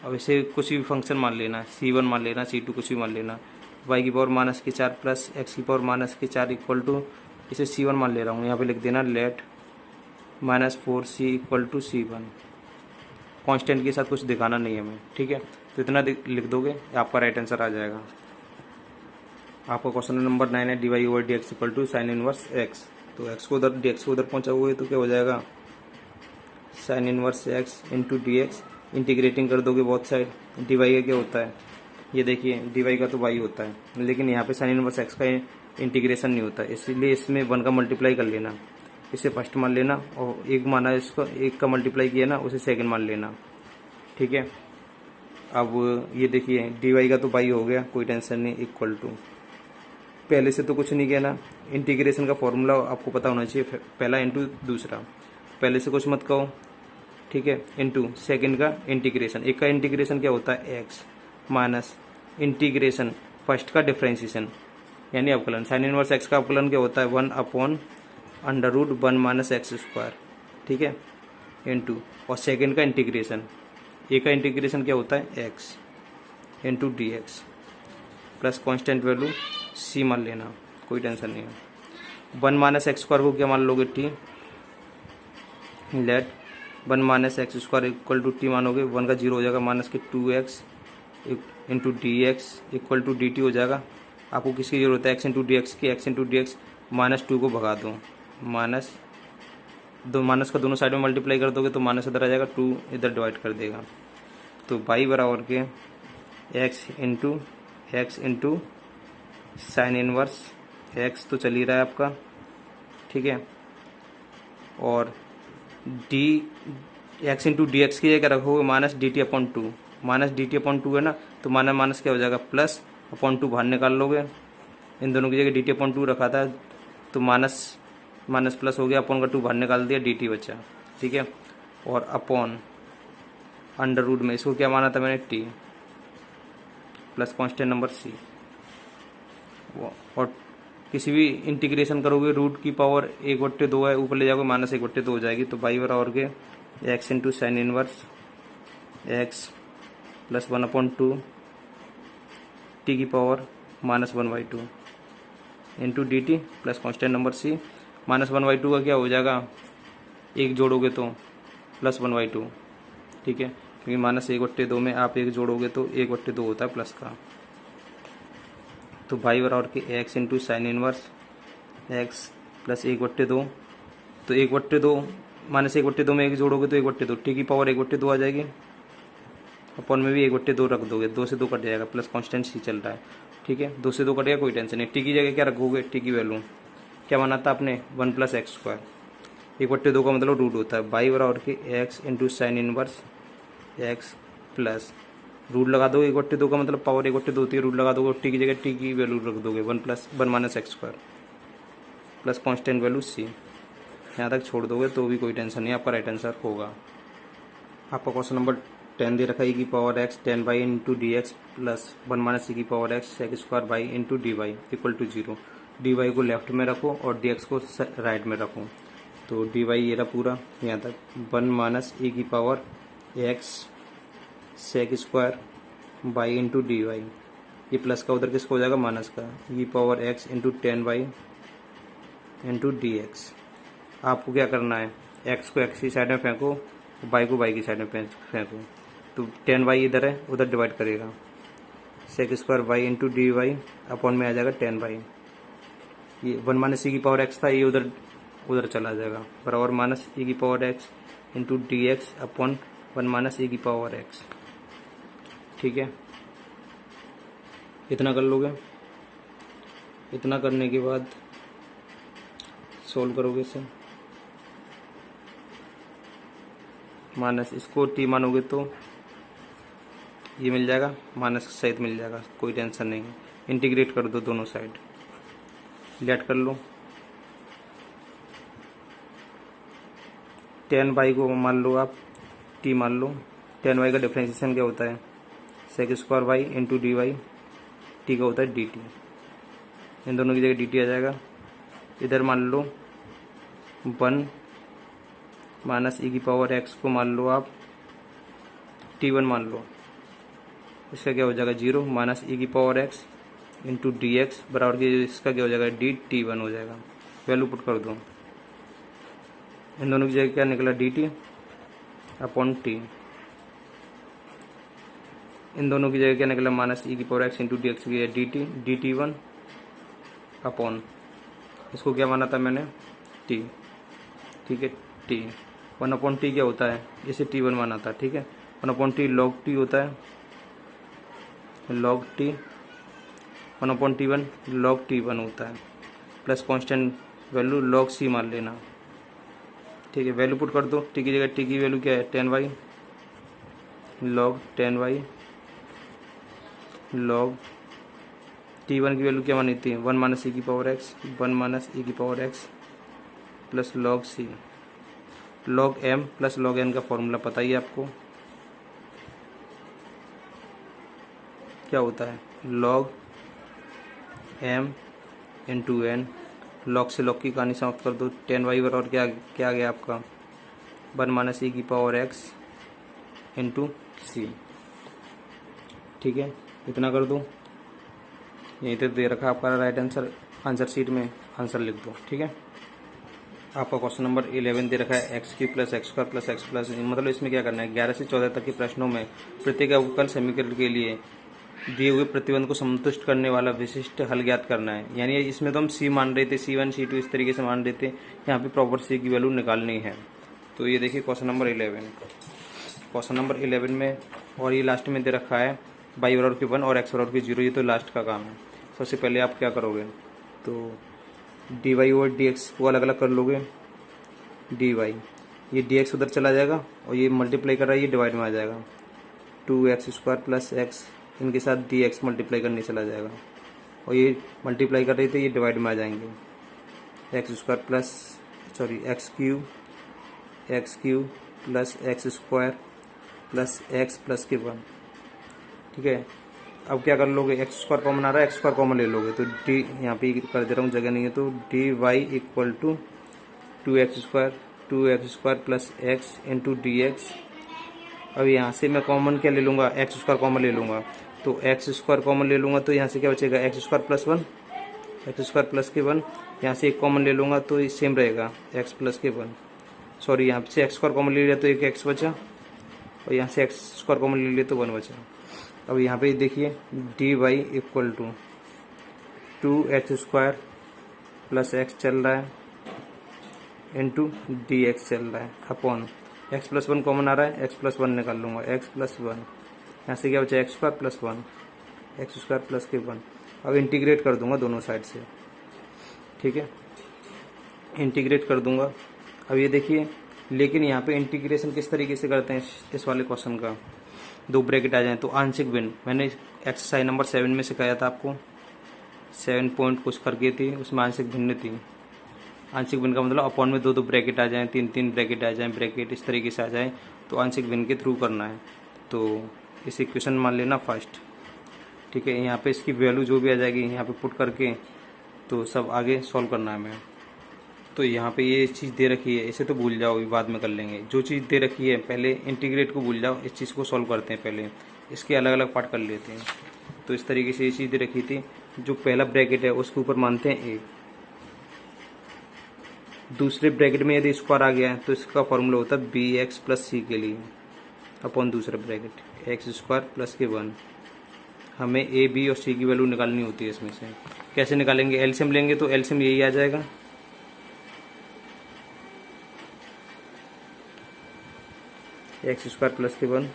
अब इसे कुछ भी फंक्शन मान लेना, c1 मान लेना, c2 कुछ भी मान लेना, y की पावर -4 प्लस x की पावर -4 इक्वल टू, इसे c1 मान ले रहा हूँ, यहाँ पे लिख देना late -4c equal to c1, constant के साथ कुछ दिखाना नहीं है हमें, ठीक है। तो इतना लिख दोगे, आपका राइट आंसर आ जाएगा। आपका क्वेश्चन नंबर 9 है, dy over dx equal to sine inverse x। तो x को उधर dx को उधर पहुँचाओगे तो क्या हो जाएगा, sign inverse x into d x. Integrating कर दोगे बोथ साइड, dy का क्या होता है, ये देखिए dy का तो y होता है, लेकिन यहाँ पे साइन इनवर्स x का इंटीग्रेशन नहीं होता, इसलिए इसमें 1 का मल्टीप्लाई कर लेना। इसे फर्स्ट मान लेना और एक माना इसको, एक का मल्टीप्लाई किया ना उसे सेकंड मान लेना, ठीक है। अब ये देखिए dy का तो y हो गया, कोई टेंशन नहीं, इक्वल टू, पहले से तो कुछ नहीं किया ना, इंटीग्रेशन का फॉर्मूला आपको पता होना चाहिए, पहला इंटू दूसरा, पहले से कुछ मत कहो, ठीक है, इंटू सेकंड का इंटीग्रेशन, एक का इंटीग्रेशन क्या होता है x माइनस इंटीग्रेशन फर्स्ट का डिफ्रेंशिएशन यानी अवकलन, साइन इनवर्स x का अवकलन क्या होता है 1/√1 माइनस एक्स स्क्वायर, ठीक है, इंटू और सेकंड का इंटीग्रेशन, ए का इंटीग्रेशन क्या होता है x into d x plus constant value c मान लेना, कोई टेंशन नहीं है। 1 माइनस एक्स स्क्वायर को क्या मान लोगे t, let 1 minus x square equal to t मानोगे, 1 का 0 हो जाएगा, माइनस के 2x into d x equal to d t हो जाएगा। आपको किसकी जरूरत है, x इंटू डी एक्स की, x इंटू डी एक्स -2 को भगा दो, माइनस का दोनों साइड में मल्टीप्लाई कर दोगे तो माइनस इधर आ जाएगा, 2 इधर डिवाइड कर देगा, तो y बराबर के x into sine inverse x तो चल ही रहा है आपका, ठीक है, और x इंटू डी एक्स की जगह रखोगे -dt/2, -dt/2 है ना, तो माइनस क्या हो जाएगा, +/2 बाहर निकाल लोगे, इन दोनों की जगह dt/2 रखा था तो माइनस प्लस हो गया, अपॉन का 2 बाहर निकाल दिया, dt बचा, ठीक है, और अपॉन अंडर रूट में इसको क्या माना था मैंने, t plus constant number c, और किसी भी इंटीग्रेशन करोगे रूट की पावर 1/2 है, ऊपर ले जाओगे -1/2 हो जाएगी, तो y बराबर के x into sine inverse x plus 1/2 t की power -1/2 into D T plus constant number c, -1/2 का क्या हो जाएगा, एक जोड़ोगे तो +1/2, ठीक है, क्योंकि -1/2 में आप एक जोड़ोगे तो 1/2 होता है प्लस का, तो y बराबर के x into sine inverse x plus 1/2, तो 1/2 -1/2 में एक जोड़ोगे तो 1/2, t की पावर 1/2 आ जाएगी, अपॉन में भी 1/2 रख दोगे, 2 से 2 कट जाएगा, प्लस कांस्टेंट c चल रहा है, ठीक है, 2 से 2 कटेगा, कोई टेंशन नहीं। t की जगह क्या रखोगे, t की वैल्यू क्या माना था आपने, 1 + x², 1/2 का मतलब रूट होता है, y बराबर के x into sine inverse x plus root लगा दोगे, 1/2 का मतलब पावर 1/2 होती है, रूट लगा दोगे, t की जगह t की वैल्यू रख दोगे 1 - x² plus constant value c, यहाँ तक छोड़ दोगे तो भी कोई टेंशन नहीं, आपका राइट आंसर होगा। आपका क्वेश्चन नंबर 10 दे रखा है, e की power x 10y into d x plus 1 - e की power x sec² y into d y equal to 0, d y को लेफ्ट में रखो और डी एक्स को राइट में रखो, तो डी वाई ये रहा पूरा यहाँ तक, 1 - e की power x sec² y into d y, ये प्लस का उधर किसको हो जाएगा, माइनस का, e की power x into 10y into d x. आपको क्या करना है, x को x की साइड में फेंको, y को y की साइड में फेंको, तो 10y इधर है, उधर डिवाइड करेगा, sec² y into d y upon में आ जाएगा 10y, ये 1 - e की पावर x था, ये उधर चला जाएगा, बराबर -e की power x into d x upon 1 - e की पावर x, ठीक है, इतना कर लोगे। इतना करने के बाद सोल्व करोगे इसे, माइनस इसको t मानोगे तो ये मिल जाएगा, माइनस सहित मिल जाएगा, कोई टेंशन नहीं, इंटीग्रेट कर दो दोनों साइड, लेट कर लो, 10y को मान लो आप t मान लो, 10y का डिफ्रेंशिएशन क्या होता है, sec² y into d y, t का होता है dt, इन दोनों की जगह dt आ जाएगा, इधर मान लो 1 - e की पावर x को मान लो आप t1 मान लो, इसका क्या हो जाएगा 0 - e की power x into d x बराबर की, इसका क्या हो जाएगा dt1 हो जाएगा, वैल्यू पुट कर दो, इन दोनों की जगह क्या निकला dt अपॉन t, इन दोनों की जगह क्या निकला, माइनस ई की power x into d x की d t, d t one upon, इसको क्या माना था मैंने, टी, ठीक है, टी, 1/t क्या होता है, इसे t1 माना था, ठीक है, 1/t log t होता है, log t, 1/t1 log t1 होता है, plus constant value log c मान लेना, ठीक है, वैल्यू पुट कर दो, t की जगह t की वैल्यू क्या है 10y log 10y log t1 की वैल्यू क्या मानी थी 1 माइनस ई की पावर एक्स, 1 माइनस ई की power x plus log c, log m plus log n का फॉर्मूला पता ही है आपको, क्या होता है log m into n, log से log की कहानी समाप्त कर दो, 10y बराबर क्या क्या आ गया आपका 1 माइनस ई की पावर x इंटू सी, ठीक है, इतना कर दो, यहीं तक दे रखा आपका राइट आंसर, आंसर शीट में आंसर लिख दो, ठीक है। आपका क्वेश्चन नंबर 11 दे रखा है x Q plus x square plus x plus, मतलब इसमें क्या करना है 11 से 14 तक के प्रश्नों में प्रत्येक अवकल समीकरण के लिए दिए हुए प्रतिबंध को संतुष्ट करने वाला विशिष्ट हल ज्ञात करना है। यानी इसमें तो हम सी मान रहे थे, C1 C2 इस तरीके से मान रहे थे, यहाँ पे प्रॉपर सी की वैल्यू निकालनी है। तो ये देखिए क्वेश्चन नंबर 11, क्वेश्चन नंबर 11 में, और ये लास्ट में दे रखा है y बराबर की 1 और x बराबर की 0, ये तो लास्ट का काम है। सबसे पहले आप क्या करोगे, तो dy और dx को अलग अलग कर लोगे, dy, ये dx उधर चला जाएगा और ये मल्टीप्लाई कर रहा है, ये डिवाइड में आ जाएगा, 2x स्क्वायर प्लस एक्स, इनके साथ dx मल्टीप्लाई करने चला जाएगा, और ये मल्टीप्लाई कर रहे थे, ये डिवाइड में आ जाएंगे, x square plus x Q plus x square plus x plus के 1, ठीक है। अब क्या कर लोगे, एक्स स्क्वायर कॉमन आ रहा है, एक्स स्क्वायर कॉमन ले लोगे, तो डी यहाँ पे कर दे रहा हूँ, जगह नहीं है, तो d y equal to 2x square plus x into d x. अब यहाँ से मैं कॉमन क्या ले लूँगा, एक्स स्क्वायर कॉमन ले लूँगा, तो एक्स स्क्वायर कॉमन ले लूँगा, तो यहाँ से क्या बचेगा, x square plus 1, x square plus के 1, यहाँ से एक कॉमन ले लूँगा तो ये सेम रहेगा, एक्स प्लस के 1, सॉरी यहाँ से एक्स स्क्वायर कॉमन ले लिया तो एक एक्स बचा, और यहाँ से एक्स स्क्वायर कॉमन ले लिया तो 1 बचा। अब यहाँ पे देखिए d y equal to 2x square plus x चल रहा है इंटू डी एक्स चल रहा है, अपॉन एक्स प्लस 1 कॉमन आ रहा है, एक्स प्लस 1 निकाल लूँगा, एक्स प्लस 1, यहाँ से क्या बचा x square plus 1, x square plus के 1। अब इंटीग्रेट कर दूंगा दोनों साइड से, ठीक है, इंटीग्रेट कर दूंगा। अब ये देखिए, लेकिन यहाँ पे इंटीग्रेशन किस तरीके से करते हैं इस वाले क्वेश्चन का, दो ब्रैकेट आ जाए तो आंशिक भिन्न, मैंने एक्सरसाइज नंबर 7 में सिखाया था आपको, 7 पॉइंट कुछ करके थी, उसमें आंशिक भिन्न थी। आंशिक भिन्न का मतलब अपॉन में 2 ब्रैकेट आ जाएं, 3 ब्रैकेट आ जाएं, ब्रैकेट इस तरीके से आ जाए तो आंशिक भिन्न के थ्रू करना है। तो इस इक्वेशन मान लेना फर्स्ट, ठीक है, यहाँ पे इसकी वैल्यू जो भी आ जाएगी यहाँ पे पुट करके तो सब आगे सॉल्व करना है हमें। तो यहाँ पे ये चीज़ दे रखी है, इसे तो भूल जाओ, बाद में कर लेंगे। जो चीज़ दे रखी है पहले इंटीग्रेट को भूल जाओ, इस चीज़ को सॉल्व करते हैं, पहले इसके अलग अलग पार्ट कर लेते हैं। तो इस तरीके से ये चीज़ दे रखी थी, जो पहला ब्रैकेट है उसके ऊपर मानते हैं ए, दूसरे ब्रैकेट में यदि स्क्वायर आ गया है तो इसका फॉर्मूला होता है बी एक्स प्लस सी के लिए, अपॉन दूसरा ब्रैकेट एक्स स्क्वायर प्लस के 1। हमें ए बी और सी की वैल्यू निकालनी होती है इसमें से। कैसे निकालेंगे, एलसीएम लेंगे तो एलसीएम यही आ जाएगा, एक्स स्क्वायर प्लस के 1,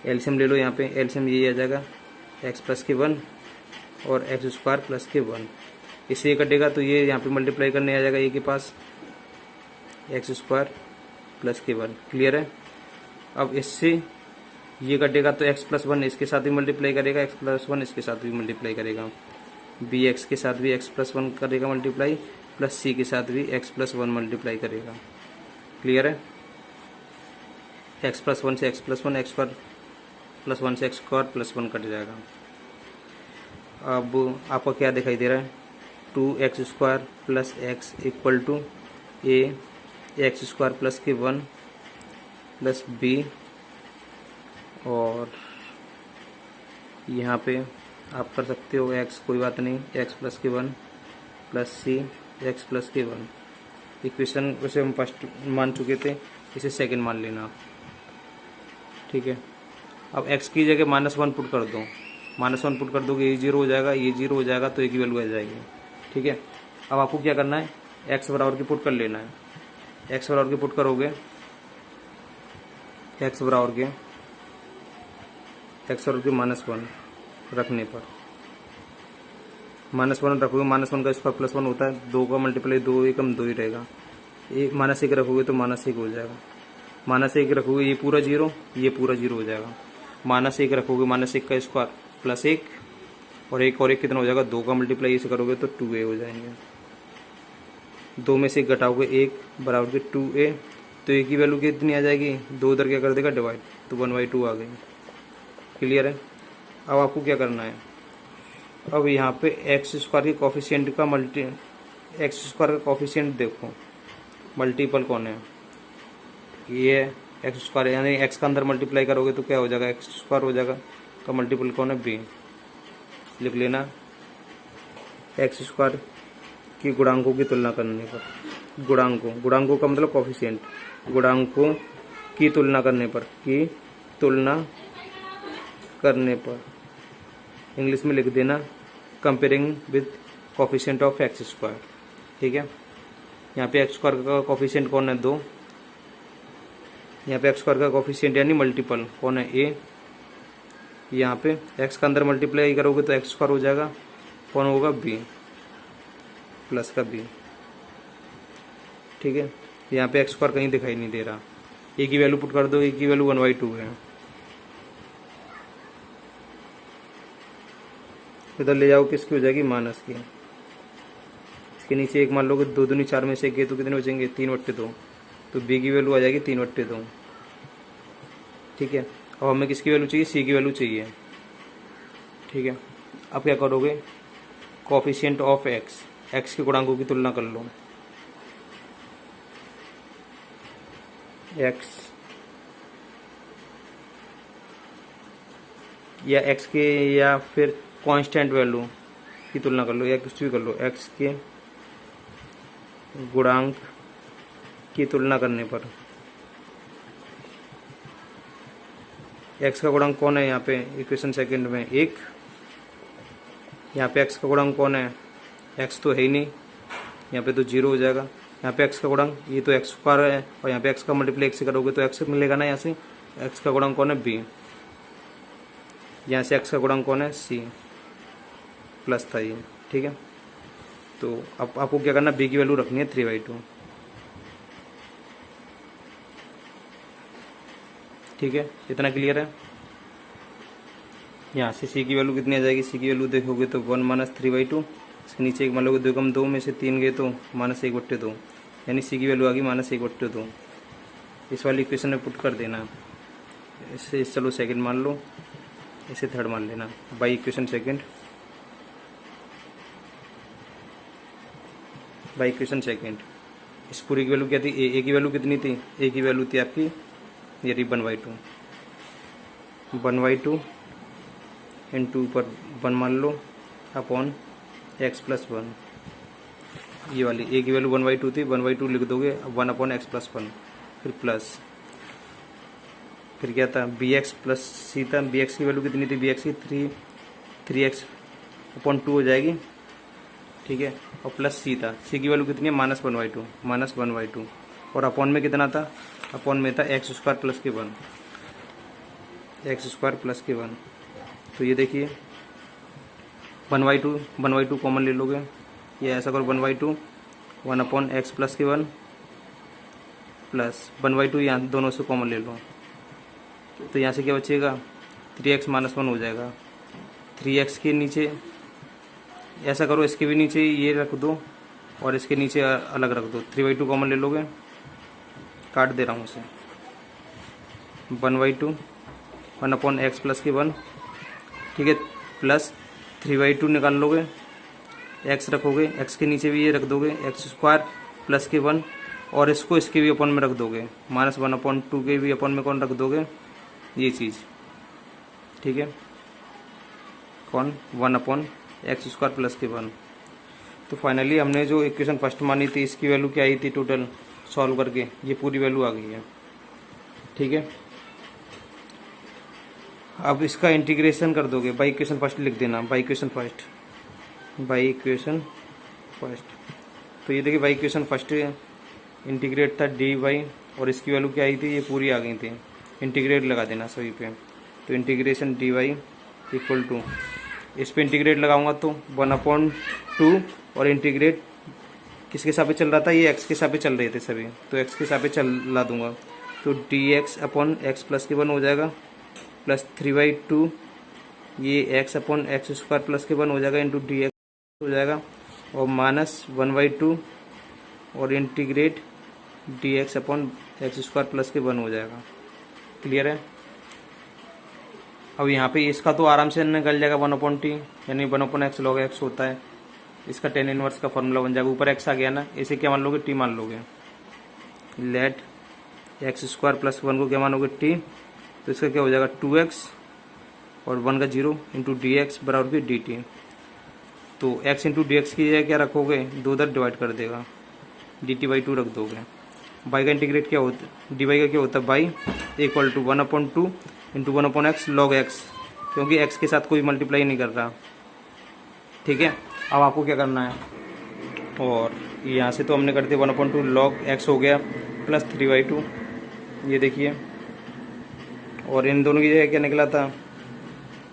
एलसीएम ले लो, यहाँ पे एलसीएम यही आ जाएगा, एक्स प्लस के 1 और एक्स स्क्वायर प्लस के 1। इससे ये कटेगा तो ये यहाँ पे मल्टीप्लाई करने आ जाएगा, ए के पास एक्स स्क्वायर प्लस के 1, क्लियर है। अब इससे ये कटेगा तो एक्स प्लस 1 इसके साथ भी मल्टीप्लाई करेगा, एक्स प्लस 1 इसके साथ भी मल्टीप्लाई करेगा, बी एक्स के साथ भी एक्स प्लस 1 करेगा मल्टीप्लाई, प्लस सी के साथ भी एक्स प्लस 1 मल्टीप्लाई करेगा, क्लियर है। एक्स प्लस 1 से x plus 1, x square plus 1 से एक्स स्क्वायर प्लस 1 कट जाएगा। अब आपको क्या दिखाई दे रहा है, 2x square plus x equal to a x square plus के 1 प्लस बी, और यहाँ पे आप कर सकते हो x, कोई बात नहीं, x प्लस के 1 प्लस सी एक्स प्लस के 1। इक्वेशन वैसे हम फर्स्ट मान चुके थे, इसे सेकंड मान लेना, ठीक है। अब x की जगह -1 पुट कर दो, -1 पुट कर दोगे ये 0 हो जाएगा, ये 0 हो जाएगा, तो a की वैल्यू आ जाएगी। ठीक है, अब आपको क्या करना है, x बराबर की पुट कर लेना है। x बराबर की पुट करोगे, x बराबर के -1 रखने पर, -1 रखोगे, -1 का स्क्वायर +1 होता है, 2 का मल्टीप्लाई 2 एकम 2 ही रहेगा। -1 रखोगे तो -1 हो जाएगा, -1 रखोगे ये पूरा 0, ये पूरा 0 हो जाएगा। -1 रखोगे, -1 का स्क्वायर +1 और 1 और 1 कितना हो जाएगा, 2 का मल्टीप्लाई इसे करोगे तो 2a हो जाएंगे। 2 में से 1 घटाओगे 1 बराबर के 2a, तो a की वैल्यू कितनी आ जाएगी, 2 उधर क्या कर देगा डिवाइड, तो 1/2 आ गई। क्लियर है। अब आपको क्या करना है, अब यहाँ पे एक्स स्क्वायर के कॉफिशिएंट का एक्स स्क्वायर का कॉफिशिएंट देखो, मल्टीपल कौन है, ये एक्स स्क्वायर, यानी एक्स का अंदर मल्टीप्लाई करोगे तो क्या हो जाएगा, एक्स स्क्वायर हो जाएगा, तो मल्टीपल कौन है, बी। लिख लेना, एक्स स्क्वायर की गुणांकों की तुलना करने पर, गुणांकों का मतलब कॉफिशिएंट, गुणांकों की तुलना करने पर, इंग्लिश में लिख देना comparing with coefficient of x square. ठीक है, यहाँ पे एक्स स्क्वायर का कॉफिशिएंट कौन है, 2, यहाँ पे एक्स स्क्वायर का कॉफिशिएंट यानी मल्टीपल कौन है, ए। यहाँ पे एक्स का अंदर मल्टीप्लाई करोगे तो एक्स स्क्वायर हो जाएगा, कौन होगा, बी, प्लस का बी। ठीक है, यहाँ पे एक्स स्क्वायर कहीं दिखाई नहीं दे रहा, ए की वैल्यू पुट कर दो, ए की वैल्यू 1/2 है, इधर ले जाओ, किसकी हो जाएगी, माइनस की। इसके नीचे 1 मान लोगे, 2 दूनी 4 में से 1 तो कितने बचेंगे, 3/2, तो बी की वैल्यू आ जाएगी 3/2। ठीक है, अब हमें किसकी वैल्यू चाहिए, सी की वैल्यू चाहिए। ठीक है, अब क्या करोगे, कॉफिशिएंट ऑफ एक्स, एक्स के गुणांकों की तुलना कर लो, एक्स या एक्स के या फिर कांस्टेंट वैल्यू की तुलना कर लो, या कुछ भी कर लो, एक्स के गुणांक की तुलना करने पर, एक्स का गुणांक कौन है यहाँ पे इक्वेशन सेकंड में, 1, यहाँ पे एक्स का गुणांक कौन है, एक्स तो है ही नहीं, यहाँ पे तो 0 हो जाएगा। यहाँ पे एक्स का गुणांक, ये तो एक्स स्क्वायर है, और यहाँ पे एक्स का मल्टीप्लाई एक्स से करोगे तो एक्स मिलेगा ना, यहाँ से एक्स का गुणांक कौन है, बी, यहाँ से एक्स का गुणांक कौन है, सी, प्लस था ये। ठीक है, तो अब आपको क्या करना, बी की वैल्यू रखनी है 3/2। ठीक है, इतना क्लियर है। यहाँ से सी की वैल्यू कितनी आ जाएगी, सी की वैल्यू देखोगे तो 1 - 3/2, इसके नीचे 1 मान लोगे, 2 कम 2 में से 3 गए तो -1/2, यानी सी की वैल्यू आ गई -1/2। इस वाली इक्वेशन में पुट कर देना, इससे चलो सेकंड मान लो, इसे थर्ड मान लेना, by equation second, by equation second. इस पूरी की वैल्यू क्या थी, ए की वैल्यू कितनी थी, ए की वैल्यू थी आपकी ये 1/2 इंटू पर 1 मान लो अपॉन x+1, ये वाली ए की वैल्यू 1/2 थी, 1/2 लिख दोगे, 1/x+1, फिर प्लस, फिर क्या था, bx प्लस सी था, bx की वैल्यू कितनी थी, bx की 3x/2 हो जाएगी। ठीक है, और प्लस सी था, सी की वैल्यू कितनी है, -1/2, और अपॉन में कितना था, अपॉन में था एक्स स्क्वायर प्लस के 1, तो ये देखिए 1/2 कॉमन ले लोगे, ये ऐसा करो 1/2 1/x प्लस के 1 प्लस 1/2, यहाँ दोनों से कॉमन ले लो, तो यहाँ से क्या बचेगा, 3x - 1 हो जाएगा। 3x के नीचे ऐसा करो, इसके भी नीचे ये रख दो और इसके नीचे अलग रख दो, 3/2 कॉमन ले लोगे, काट दे रहा हूँ उसे, 1/2 1/x प्लस के 1, ठीक है, प्लस 3/2 निकाल लोगे, x रखोगे, x के नीचे भी ये रख दोगे, x² प्लस के 1, और इसको इसके भी अपन में रख दोगे, -1/2 के भी अपन में कौन रख दोगे, ये चीज़। ठीक है, कौन 1/x² प्लस के 1। तो फाइनली हमने जो इक्वेशन फर्स्ट मानी थी, इसकी वैल्यू क्या आई थी टोटल सॉल्व करके, ये पूरी वैल्यू आ गई है। ठीक है, अब इसका इंटीग्रेशन कर दोगे, बाई इक्वेशन फर्स्ट लिख देना, by equation first, by equation first. तो ये देखिए बाई इक्वेशन फर्स्ट इंटीग्रेट था डी वाई, और इसकी वैल्यू क्या आई थी, ये पूरी आ गई थी, इंटीग्रेट लगा देना सभी पे। तो integration d y equal to, इस पे इंटीग्रेट लगाऊंगा तो 1/2, और इंटीग्रेट किसके सापेक्ष चल रहा था, ये एक्स के सापेक्ष चल रहे थे सभी, तो एक्स के सापेक्ष चला दूंगा। तो D x upon x plus के 1 हो जाएगा, प्लस 3/2 ये x upon x square plus के 1 हो जाएगा, इंटू डी एक्स हो जाएगा, और माइनस 1/2 और integrate D x upon x square plus के 1 हो जाएगा। क्लियर है। अब यहाँ पे इसका तो आराम से निकल जाएगा 1/t, यानी 1/x log x होता है, इसका tan इनवर्स का फॉर्मूला बन जाएगा। ऊपर x आ गया ना, इसे क्या मान लोगे, t मान लोगे। लेट एक्स स्क्वायर प्लस 1 को क्या मानोगे, t, तो इसका क्या हो जाएगा 2x और 1 का 0 इंटू डी एक्स बराबर की डी टी। तो x इंटू डी एक्स की जगह क्या रखोगे, 2 उधर डिवाइड कर देगा, dt/2 रख दोगे। बाई का इंटीग्रेट क्या होता है, डी वाई का क्या होता है, बाई इक्वल टू 1/2 इंटू 1/x log x, क्योंकि x के साथ कोई मल्टीप्लाई नहीं कर रहा। ठीक है। अब आपको क्या करना है, और यहाँ से तो हमने कर दिया 1/2 log x हो गया प्लस 3/2, ये देखिए, और इन दोनों की जगह क्या निकला था,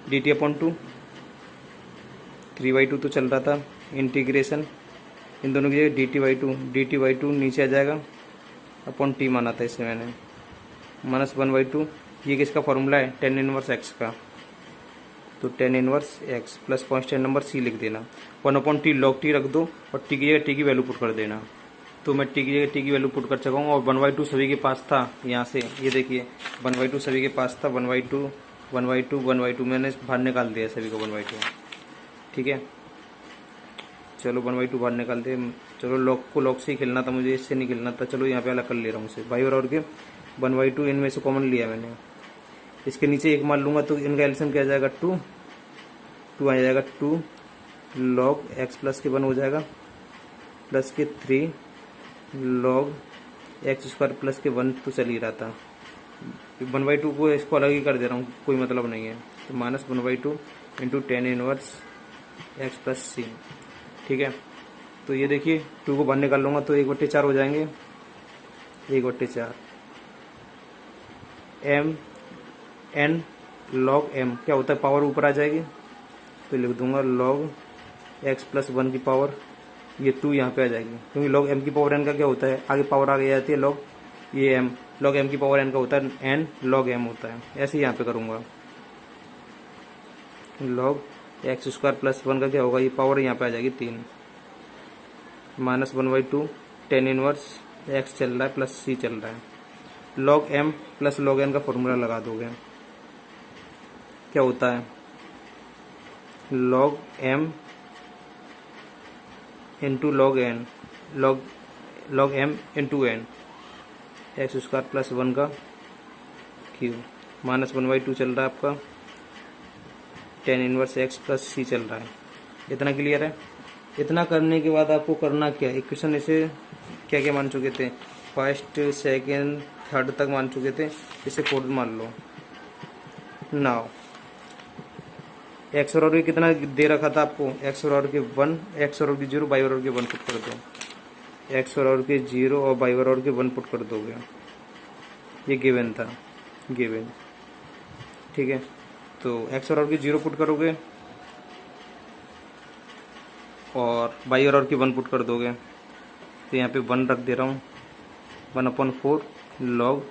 dt/2, 3/2 तो चल रहा था, इंटीग्रेशन इन दोनों की जगह dt/2 नीचे आ जाएगा, अपॉन t माना था इसे मैंने, माइनस 1/2, ये किसका फॉर्मूला है, tan इनवर्स x का, तो tan inverse x plus constant number c लिख देना, 1/t log t रख दो, और t की जगह t की वैल्यू पुट कर देना। तो मैं t की जगह t की वैल्यू पुट कर चुका हूँ, और 1/2 सभी के पास था, यहाँ से ये देखिए 1/2 सभी के पास था, 1/2 मैंने बाहर निकाल दिया सभी को 1/2। ठीक है, चलो 1/2 बाहर निकाल दे। चलो लॉग से ही खेलना था मुझे, इससे नहीं खेलना था। चलो यहाँ पे अलग कर ले रहा हूँ इसे, भाई और के 1/2 इनमें से कॉमन लिया मैंने, इसके नीचे एक मान लूँगा तो इनका एल्सियम क्या आ जाएगा, 2 आ जाएगा, 2 log x प्लस के 1 हो जाएगा, प्लस के 3 log x स्क्वायर प्लस के 1 तो चल ही रहा था, 1/2 को इसको अलग ही कर दे रहा हूँ, कोई मतलब नहीं है। तो minus 1/2 into tan inverse x plus c. ठीक है, तो ये देखिए 2 को बाहर निकाल लूँगा तो 1/4 हो जाएंगे, 1/4 m n log m क्या होता है, पावर ऊपर आ जाएगी, तो लिख दूंगा log x प्लस 1 की पावर, ये 2 यहाँ पे आ जाएगी, क्योंकि log m की पावर n का क्या होता है, आगे पावर आगे जाती है, log ये m log m की पावर n का होता है n log m होता है, ऐसे ही यहाँ पे करूँगा। log x स्क्वायर प्लस 1 का क्या होगा, ये पावर यहाँ पे आ जाएगी 3, माइनस 1/2 tan इनवर्स x चल रहा है प्लस c चल रहा है, log m plus log n का फॉर्मूला लगा दोगे, क्या होता है log m into log n, log m into n, x square plus 1 का क्यूब, माइनस 1/2 चल रहा है आपका, tan inverse x plus c चल रहा है। इतना क्लियर है। इतना करने के बाद आपको करना क्या, इक्वेशन इसे क्या क्या मान चुके थे, फर्स्ट सेकेंड थर्ड तक मान चुके थे, इसे फोर्थ मान लो। नाउ एक्स और कितना दे रखा था आपको, एक्स और के 1, एक्स और के 0, बाई और के 1 पुट कर दो, एक्स और के 0 और बाई और के 1 पुट कर दोगे, ये गिवन था, गिवन। ठीक है, तो एक्स और के 0 पुट करोगे और बाई और के 1 पुट कर दोगे, तो यहाँ पे 1 रख दे रहा हूँ, 1/4 log,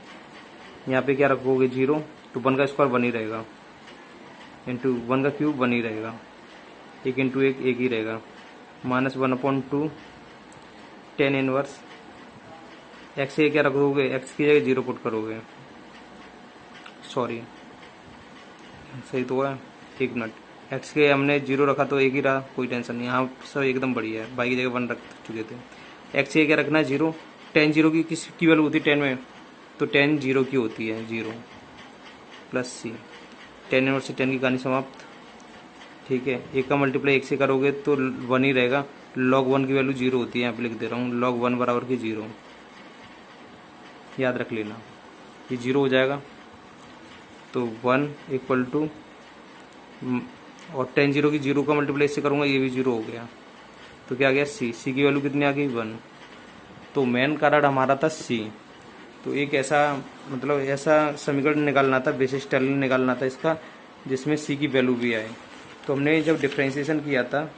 यहाँ पे क्या रखोगे 0, तो 1 का स्क्वायर 1 ही रहेगा, इंटू 1 का क्यूब 1 ही रहेगा, 1 इंटू 1 1 ही रहेगा, माइनस 1/2 tan इनवर्स एक्स के क्या रखोगे, एक्स की जगह 0 पुट करोगे, सॉरी सही तो है, 1 मिनट, एक्स के हमने 0 रखा तो 1 ही रहा, कोई टेंशन नहीं, यहाँ सब एकदम बढ़िया है, बाई की जगह 1 रख चुके थे। एक्स के क्या रखना है 0, tan 0 की किसकी वैल्यू होती है tan में, तो tan 0 की होती है 0 प्लस सी, tan इनवर्स से tan की कहानी समाप्त। ठीक है, 1 का मल्टीप्लाई 1 से करोगे तो 1 ही रहेगा, log 1 की वैल्यू 0 होती है, यहाँ पे लिख दे रहा हूँ, log 1 बराबर की 0, याद रख लेना, ये 0 हो जाएगा। तो 1 इक्वल टू, और टेन जीरो की जीरो का मल्टीप्लाई इससे करूँगा, ये भी जीरो हो गया, तो क्या आ गया सी। सी की वैल्यू कितनी आ गई 1। तो मेन कारण हमारा था सी। तो एक ऐसा मतलब ऐसा समीकरण निकालना था, बेसिस टर्म निकालना था इसका, जिसमें सी की वैल्यू भी आए। तो हमने जब डिफरेंशिएशन किया था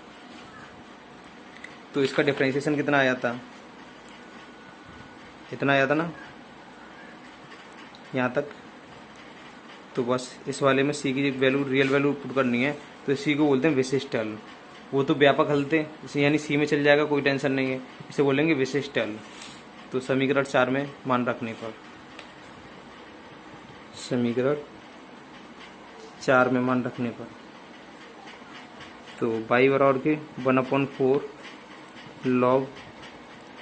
तो इसका डिफरेंशिएशन कितना आया था, इतना आया था ना यहाँ तक। तो बस इस वाले में सी की वैल्यू रियल वैल्यू पुट करनी है, तो सी को बोलते हैं विशिष्ट हल। वो तो व्यापक हल थे, इसे यानी सी में चल जाएगा, कोई टेंशन नहीं है, इसे बोलेंगे विशिष्ट हल। तो समीकरण 4 में मान रखने पर, समीकरण 4 में मान रखने पर, तो y बराबर के 1/4 log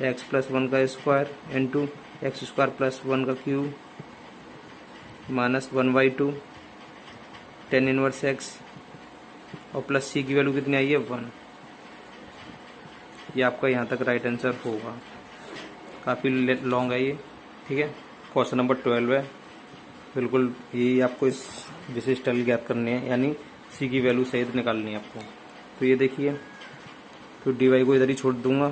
x प्लस 1 का square into x square plus 1 का cube minus 1/2 tan inverse x, और प्लस सी की वैल्यू कितनी आई है 1। ये आपका यहाँ तक राइट आंसर होगा। काफ़ी लॉन्ग है ये, ठीक है। क्वेश्चन नंबर 12 है, बिल्कुल यही आपको इस विशिष्ट हल ज्ञात करने हैं, यानी सी की वैल्यू सहित निकालनी है आपको। तो ये देखिए, तो डी वाई को इधर ही छोड़ दूंगा,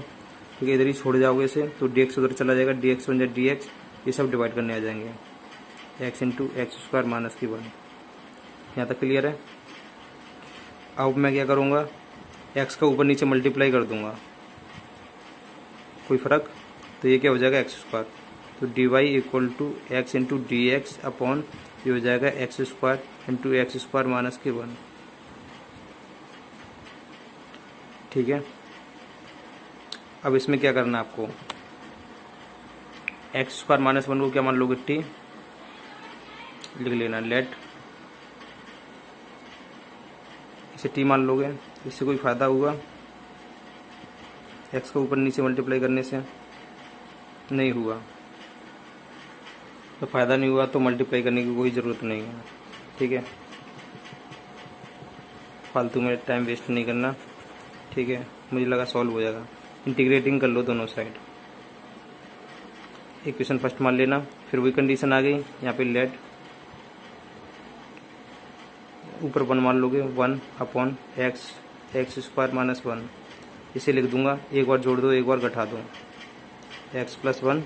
ठीक है, इधर ही छोड़ जाओगे इसे, तो डी एक्स उधर चला जाएगा, डी एक्स बन जाए डी एक्स, ये सब डिवाइड करने आ जाएंगे, x into x square minus की 1। यहाँ तक क्लियर है। अब मैं क्या करूँगा, एक्स का ऊपर नीचे मल्टीप्लाई कर दूंगा, कोई फ़र्क, तो ये क्या हो जाएगा एक्स स्क्वायर। तो d y equal to x into d x upon ये हो जाएगा x square into x square minus के 1, ठीक है। अब इसमें क्या करना है आपको, एक्स स्क्वायर माइनस 1 को क्या मान लोगे, टी लिख लेना, लेट इसे टी मान लोगे। इससे कोई फ़ायदा हुआ एक्स को ऊपर नीचे मल्टीप्लाई करने से, नहीं हुआ, तो फ़ायदा नहीं हुआ, तो मल्टीप्लाई करने की कोई ज़रूरत नहीं है, ठीक है। फालतू में टाइम वेस्ट नहीं करना, ठीक है। मुझे लगा सॉल्व हो जाएगा, इंटीग्रेटिंग कर लो दोनों साइड। इक्वेशन फर्स्ट मान लेना, फिर वही कंडीशन आ गई यहाँ पे, लेट ऊपर 1 मान लोगे, 1 upon x, x square minus 1, इसे लिख दूंगा, एक बार जोड़ दो एक बार घटा दो, एक्स प्लस 1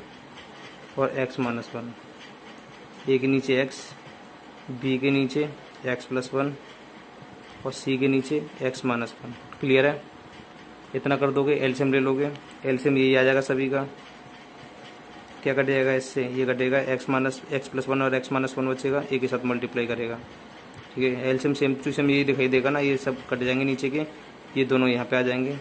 और एक्स माइनस 1, ए के नीचे एक्स, बी के नीचे एक्स प्लस 1 और सी के नीचे एक्स माइनस 1। क्लियर है। इतना कर दोगे, एलसीएम ले लोगे, एलसीएम यही आ जाएगा सभी का। क्या कट जाएगा इससे, ये कटेगा, एक्स प्लस 1 और एक्स माइनस 1 बचेगा, एक के साथ मल्टीप्लाई करेगा, ठीक है। एलसीएम सेम टू सेम यही दिखाई देगा ना, ये सब कट जाएंगे नीचे के, ये दोनों यहाँ पे आ जाएंगे,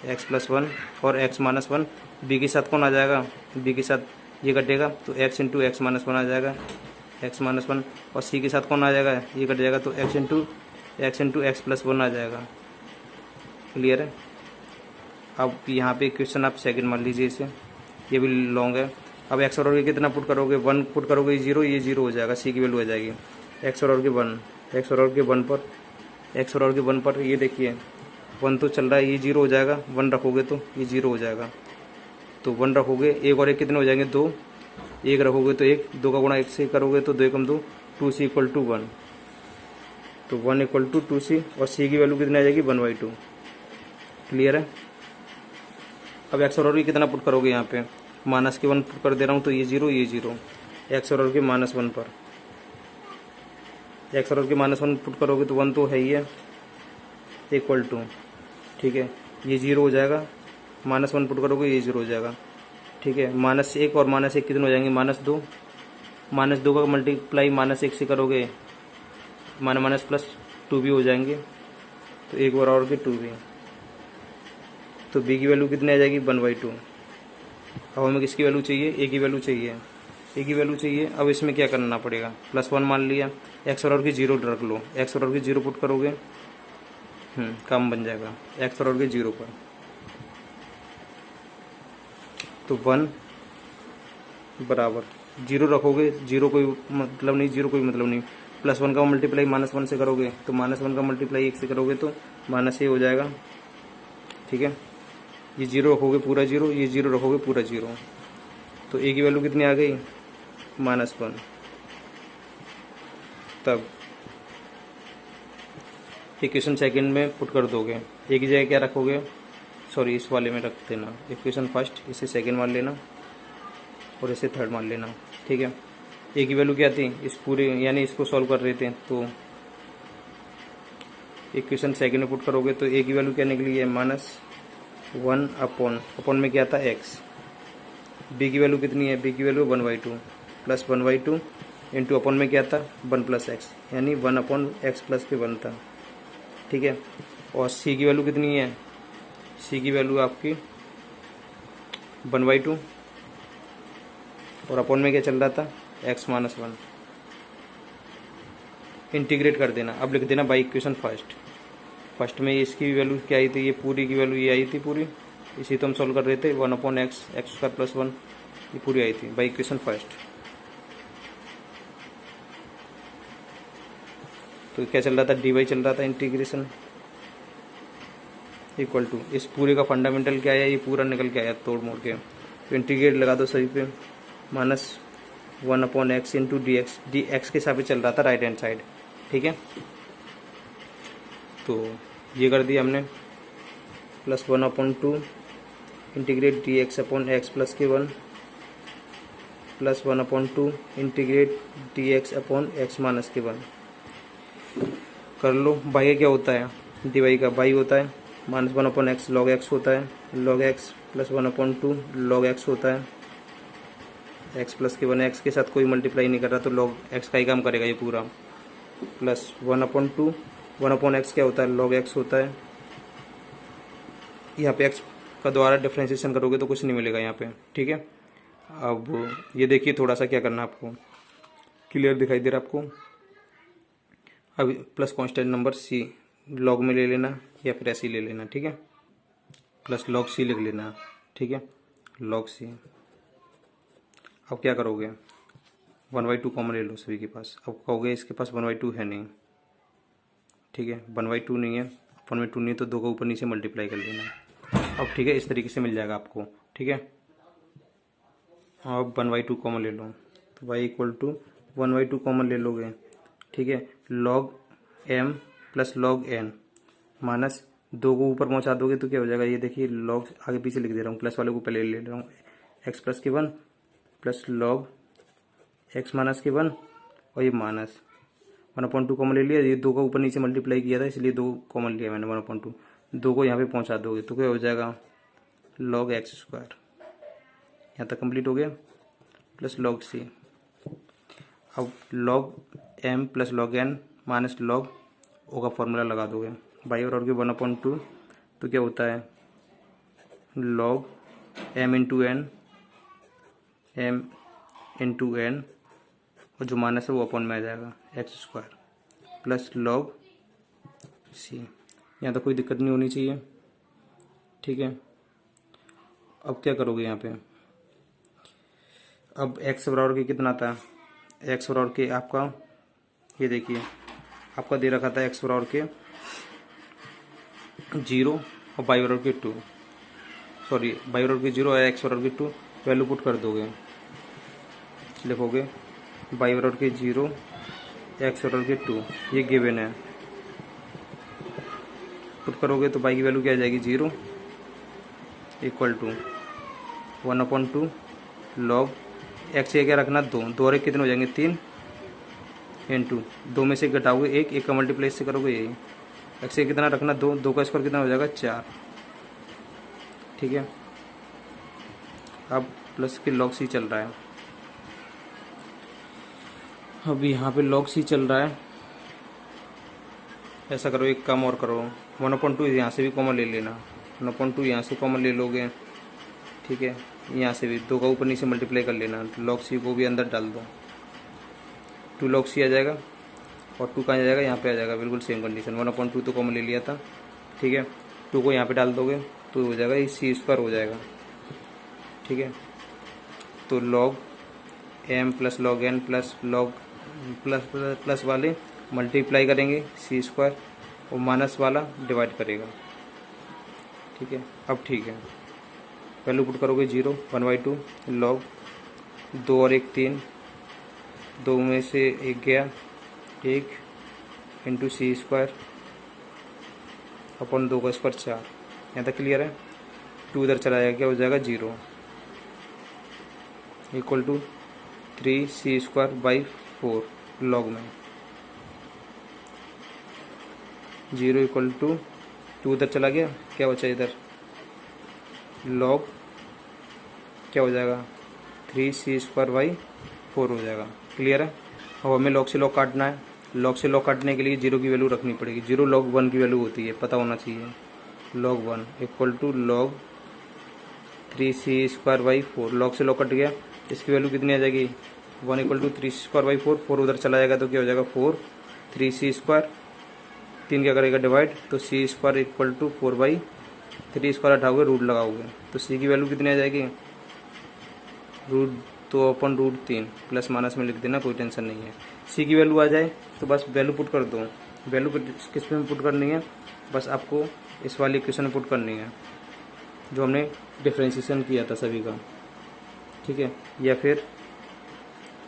एक्स प्लस 1 और एक्स माइनस 1। बी के साथ कौन आ जाएगा, बी के साथ ये कटेगा, तो एक्स इंटू एक्स माइनस 1 आ जाएगा, एक्स माइनस 1, और सी के साथ कौन आ जाएगा, ये कट जाएगा, तो एक्स इंटू एक्स प्लस 1 आ जाएगा। क्लियर है। अब यहाँ पे क्वेश्चन आप सेकंड मान लीजिए इसे, ये भी लॉन्ग है। अब एक्स और के कितना पुट करोगे, 1 पुट करोगे, ये जीरो हो जाएगा, सी की वैल्यू आ जाएगी, एक्स और के 1, एक्स और के 1 पर, एक्स और के 1 पर, ये देखिए 1 तो चल रहा है, ये जीरो हो जाएगा, 1 रखोगे तो ये जीरो हो जाएगा, तो 1 रखोगे, एक और एक कितने हो जाएंगे, 2, एक रखोगे तो 1, 2 का गुणा 1 से करोगे तो 2 कम 2, 2c इक्वल टू 1, तो 1 इक्वल टू 2c, और सी की वैल्यू कितनी आ जाएगी, 1/2। क्लियर है। अब एक्स और की कितना पुट करोगे, यहाँ पे माइनस के 1 पुट कर दे रहा हूँ, तो ये जीरो, एक्स और के माइनस 1 पर, एक्स और के माइनस 1 पुट करोगे तो 1 तो है ही है, इक्वल टू, ठीक है, ये जीरो हो जाएगा, माइनस 1 पुट करोगे ये जीरो हो जाएगा, ठीक है। -1 और -1 कितने हो जाएंगे, -2 का मल्टीप्लाई -1 से करोगे, माइनस प्लस 2 भी हो जाएंगे, तो एक बार और के 2 भी, तो बी की वैल्यू कितनी आ जाएगी, 1/2। अब हमें किसकी वैल्यू चाहिए, ए की वैल्यू चाहिए, ए की वैल्यू चाहिए। अब इसमें क्या करना पड़ेगा, +1 मान लिया, एक्स और की 0 रख लो, एक्स और की 0 पुट करोगे, काम बन जाएगा, एक्स और के 0 पर, तो 1 बराबर 0 रखोगे, 0 कोई मतलब नहीं, 0 कोई मतलब नहीं, +1 का मल्टीप्लाई -1 से करोगे, तो -1 का मल्टीप्लाई 1 से करोगे तो -a हो जाएगा, ठीक है। ये 0 रखोगे पूरा 0, ये 0 रखोगे पूरा 0, तो ए की वैल्यू कितनी आ गई, -1, तब इक्वेशन सेकंड में पुट कर दोगे। एक ही जगह क्या रखोगे, सॉरी इस वाले में रख देना इक्वेशन फर्स्ट, इसे सेकंड मान लेना और इसे थर्ड मान लेना। ठीक है, ए की वैल्यू क्या थी इस पूरे, यानी इसको सॉल्व कर रहे थे तो इक्वेशन सेकंड में पुट करोगे तो ए की वैल्यू क्या निकली है -1 अपॉन में क्या था x। बी की वैल्यू कितनी है, बी की वैल्यू 1/2 प्लस 1/2 इंटू अपॉन में क्या था 1 + x, यानी 1/x + के 1 था। ठीक है, और सी की वैल्यू कितनी है, सी की वैल्यू आपकी 1/2 और अपॉन में क्या चल रहा था x - 1। इंटीग्रेट कर देना, अब लिख देना बाई इक्वेशन फर्स्ट में इसकी वैल्यू क्या आई थी, ये पूरी की वैल्यू ये आई थी पूरी, इसी तो हम सॉल्व कर रहे थे 1/x x² + 1 ये पूरी आई थी बाई इक्वेशन फर्स्ट। तो क्या चल रहा था, dy चल रहा था इंटीग्रेशन इक्वल टू इस पूरे का फंडामेंटल क्या आया, ये पूरा निकल के आया तोड़ मोड़ के, तो इंटीग्रेट लगा दो सभी पे, -1/x इंटू dx के हिसाब से चल रहा था राइट हैंड साइड। ठीक है, तो ये कर दिया हमने, +1/2 इंटीग्रेट dx/x + के 1 +1/2 इंटीग्रेट dx/x - के 1 कर लो। बाई क्या होता है, dy का बाई होता है -1/x log x होता है, log x + 1/2 log x होता है, x + के 1, x के साथ कोई मल्टीप्लाई नहीं कर रहा तो log x का ही काम करेगा ये पूरा, प्लस 1/2 1/x क्या होता है log x होता है। यहाँ पे x का द्वारा डिफ्रेंशिएशन करोगे तो कुछ नहीं मिलेगा यहाँ पे। ठीक है, अब ये देखिए थोड़ा सा क्या करना है आपको, क्लियर दिखाई दे रहा है आपको। अब plus constant number c log में ले लेना या फिर ऐसे ही ले लेना। ठीक है, प्लस log c लिख लेना। ठीक है, log c। अब क्या करोगे, 1/2 कॉमन ले लो सभी के पास। अब कहोगे इसके पास 1/2 है नहीं। ठीक है, 1/2 नहीं है, अपन में 2 नहीं तो 2 का ऊपर नीचे मल्टीप्लाई कर लेना। अब ठीक है, इस तरीके से मिल जाएगा आपको। ठीक है, अब 1/2 कॉमन ले लो तो y = 1/2 कॉमन ले लोगे। ठीक है, log m + log n minus 2 को ऊपर पहुंचा दोगे तो क्या हो जाएगा, ये देखिए log आगे पीछे लिख दे रहा हूँ, प्लस वाले को पहले ले रहा हूँ, x + के 1 प्लस log x - के 1 और ये -1/2 कॉमन ले लिया, ये 2 का ऊपर नीचे मल्टीप्लाई किया था इसलिए 2 कॉमन लिया मैंने 1/2। 2 को यहाँ पे पहुँचा दोगे तो क्या हो जाएगा log x²। यहाँ तक कंप्लीट हो गया, प्लस log c। अब log m + log n minus log o का फॉर्मूला लगा दोगे, बाई और के 1/2 तो क्या होता है log m इंटू n और जो माइनस है वो अपॉन में आ जाएगा x² प्लस log c। यहाँ तक कोई दिक्कत नहीं होनी चाहिए। ठीक है, अब क्या करोगे यहाँ पे, अब x बराबर के कितना था, x बराबर के आपका ये देखिए आपका दे रखा था x बराबर के 0 और y बराबर के 2, सॉरी y बराबर के 0 और x बराबर के 2 वैल्यू पुट कर दोगे, लिखोगे y बराबर के 0 x बराबर के 2 ये गिवन है, पुट करोगे तो y की वैल्यू क्या आ जाएगी 0 इक्वल टू 1/2 log x ये क्या रखना 2 और 1 कितने हो जाएंगे 3 इंटू 2 में से घटाओगे 1 का मल्टीप्लाई से करोगे यही, x ये कितना रखना 2 का स्क्वायर कितना हो जाएगा 4। ठीक है, अब प्लस के log c चल रहा है, अब यहाँ पे log c चल रहा है। ऐसा करो एक कम और करो, 1/2 यहाँ से भी कॉमन ले लेना, 1/2 यहाँ से कॉमन ले लोगे। ठीक है, यहाँ से भी 2 का ऊपर नीचे मल्टीप्लाई कर लेना, log c को भी अंदर डाल दो, 2 log c आ जाएगा और 2 कहाँ आ जाएगा यहाँ पे आ जाएगा, बिल्कुल सेम कंडीशन, 1/2 तो कॉमन ले लिया था। ठीक है, 2 को यहाँ पे डाल दोगे तो हो जाएगा ये c² हो जाएगा। ठीक है, तो log m + log n plus log plus वाले मल्टीप्लाई करेंगे c² और माइनस वाला डिवाइड करेगा। ठीक है, अब ठीक है, वैल्यू पुट करोगे 0 1/2 log 2 और 1 3, 2 में से 1 गया 1 इंटू सी स्क्वायर अपन 2 का स्क्वायर 4। यहाँ तक क्लियर है। 2 इधर चला जाएगा, क्या हो जाएगा 0 इक्वल टू 3c² 4 लॉग में 0 इक्वल टू 2 इधर चला गया, क्या बचा इधर लॉग क्या हो जाएगा 3c² 4 हो जाएगा। क्लियर है। अब हमें लॉग से लॉग काटना है। लॉग से लॉग काटने के लिए 0 की वैल्यू रखनी पड़ेगी। 0 log 1 की वैल्यू होती है, पता होना चाहिए। log 1 equal to log 3c² 4 log से लॉग कट गया, इसकी वैल्यू कितनी आ जाएगी 1 इक्वल टू 3c² 4 4 उधर चला जाएगा तो क्या हो जाएगा 4 3c²। 3 क्या करेगा डिवाइड, तो c² इक्वल टू 4/3 स्क्वायर हटाओगे रूट लगाओगे तो c की वैल्यू कितनी आ जाएगी रूट तो अपन √3 प्लस माइनस में लिख देना, कोई टेंशन नहीं है। c की वैल्यू आ जाए तो बस वैल्यू पुट कर दो। वैल्यू किस में पुट करनी है, बस आपको इस वाली इक्वेशन में पुट करनी है जो हमने डिफरेंशिएशन किया था सभी का, ठीक है। या फिर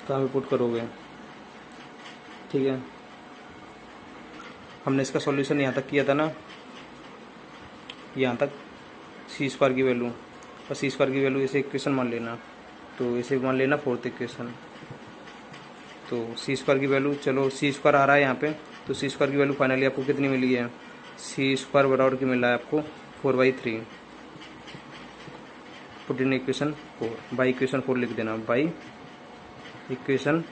कहाँ पे पुट करोगे, ठीक है। हमने इसका सॉल्यूशन यहाँ तक किया था ना, यहाँ तक c² की वैल्यू, और c² की वैल्यू इसे इक्वेशन मान लेना, तो इसे मान लेना 4th इक्वेशन। तो c² की वैल्यू, चलो c² आ रहा है यहाँ पे, तो c² की वैल्यू फाइनली आपको कितनी मिली है c² बराबर की मिला है आपको 4/3। Put in equation 4 by equation 4 लिख देना, बाई इक्वेशन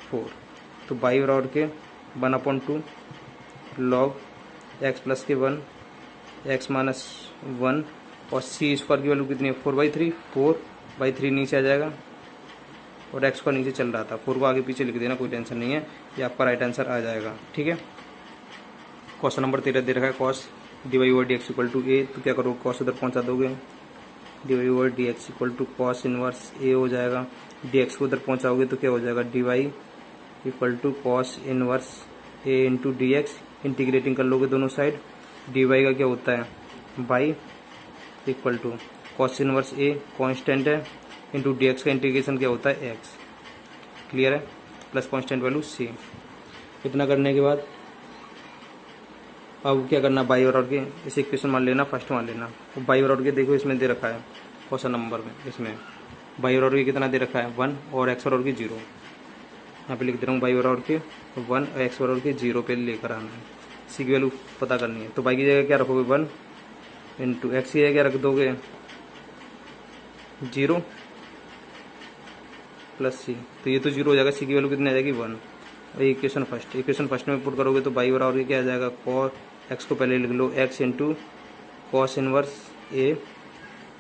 4। तो बाई बराबर के 1/2 log x प्लस के 1 x माइनस 1 और c² की वैल्यू कितनी है 4/3। 4/3 नीचे आ जाएगा और x को नीचे चल रहा था, 4 को आगे पीछे लिख देना, कोई टेंशन नहीं है, ये आपका राइट आंसर आ जाएगा, ठीक है। क्वेश्चन नंबर 13 दे रखा है cos dy/dx equal to a, तो क्या करोगे cos उधर पहुंचा दोगे, dy/dx equal to cos inverse a हो जाएगा। dx को उधर पहुंचाओगे तो क्या हो जाएगा dy equal to cos inverse a into dx, integrating कर लोगे दोनों साइड। dy का क्या होता है y equal to cos inverse a constant है इंटू dx का इंटीग्रेशन क्या होता है x। क्लियर है, प्लस कांस्टेंट वैल्यू c। इतना करने के बाद अब क्या करना, बाई बराबर के इसे इक्वेशन मान लेना, फर्स्ट मान लेना। तो बाई बराबर के देखो इसमें दे रखा है क्वेश्चन नंबर में, इसमें बाई बराबर के कितना दे रखा है 1 और x बराबर के 0। यहाँ पे लिख दे रहा हूँ बाई बराबर के 1 और x बराबर के 0 पे लेकर आना है, सी की वैल्यू पता करनी है। तो बाई की जगह क्या रखोगे 1 इंटू एक्स की जगह क्या रख दोगे 0 प्लस सी, तो ये तो 0 हो जाएगा, सी की वैल्यू कितनी आ जाएगी 1। और इक्वेशन फर्स्ट में पुट करोगे तो बाई बराबर क्या आ जाएगा cos x को पहले लिख लो x into cos inverse a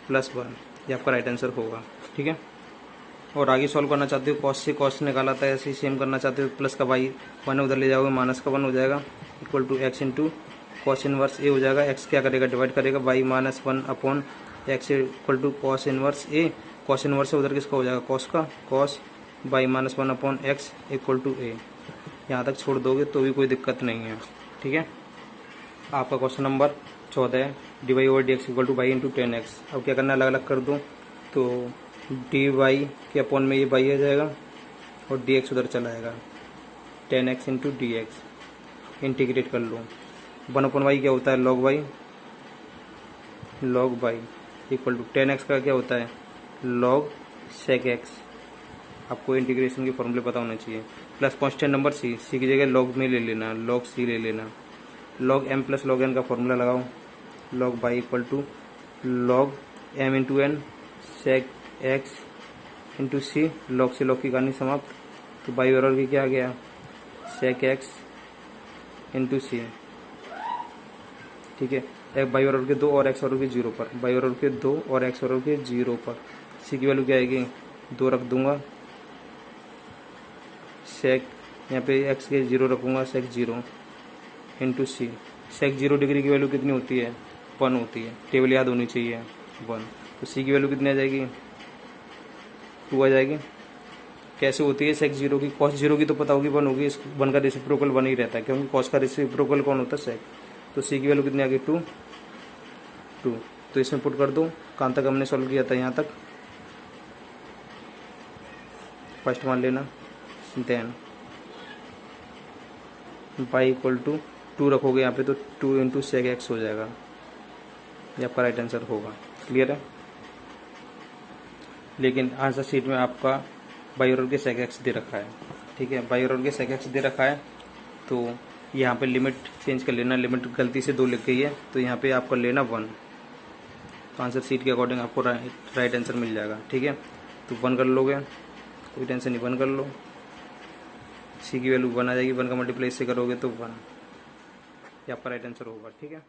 plus 1, ये आपका राइट आंसर होगा, ठीक है। और आगे सॉल्व करना चाहते हो कॉस से कॉस निकाला था, ऐसे ही सेम करना चाहते हो, प्लस का बाई 1 उधर ले जाओगे, माइनस का 1 हो जाएगा equal to x into cos inverse a हो जाएगा। x क्या करेगा डिवाइड करेगा by -1 upon x equal to cos inverse a। Cos inverse उधर किसका हो जाएगा कॉस का, cos by -1 upon x equal to a। यहाँ तक छोड़ दोगे तो भी कोई दिक्कत नहीं है, ठीक है। आपका क्वेश्चन नंबर 14 है dy/dx equal two by into 10x। अब क्या करना है, अलग अलग कर दो, तो dy के अपॉन में ये बाई आ जाएगा और dx उधर चला आएगा 10x इंटू dx, इंटीग्रेट कर लो। 1/y क्या होता है log y equal to 10x का क्या होता है log sec x। आपको इंटीग्रेशन के फॉर्मूले पता होना चाहिए। Plus constant number c, c की जगह log में ले लेना, log c ले लेना। log m plus log n का फॉर्मूला लगाओ, log y equal to log m into n sec x इंटू c, log से log की कहानी समाप्त। तो बाई बराबर की क्या आ गया sec x इंटू c, ठीक है। एक बाई बराबर के 2 और x बराबर के 0 पर, बाई बराबर के 2 और x बराबर के 0 पर c की वैल्यू क्या आएगी 2 रख दूंगा, सेक यहाँ पे x के 0 रखूँगा, सेक 0 इंटू सी। सेक 0 डिग्री की वैल्यू कितनी होती है 1 होती है, टेबल याद होनी चाहिए 1। तो सी की वैल्यू कितनी आ जाएगी 2 आ जाएगी। कैसे होती है सेक 0 की, कॉस 0 की तो पता होगी 1 होगी, इस 1 का रेसिप्रोकल 1 ही रहता है क्योंकि कॉस का रेसिप्रोकल कौन होता है सेक। तो सी की वैल्यू कितनी आ गई 2। तो इसमें पुट कर दो, कहाँ तक हमने सॉल्व किया था यहाँ तक, फर्स्ट मान लेना, देन बाई इक्वल टू 2 रखोगे यहाँ पे तो 2 इंटू सेक एक्स हो जाएगा। ये आपका राइट आंसर होगा। क्लियर है। लेकिन आंसर शीट में आपका बाई और के सेक एक्स दे रखा है। ठीक है, बाई और के सेक एक्स दे रखा है तो यहाँ पे लिमिट चेंज कर लेना। लिमिट गलती से 2 लिख गई है तो यहाँ पे आपको लेना 1। तो आंसर शीट के अकॉर्डिंग आपको राइट आंसर मिल जाएगा। ठीक है, तो 1 कर लोगे, कोई टेंशन नहीं, 1 कर लो। सी की वैल्यू 1 आ जाएगी। 1 का मल्टीप्लाई इससे करोगे तो 1। ये आपका राइट आंसर होगा। ठीक है।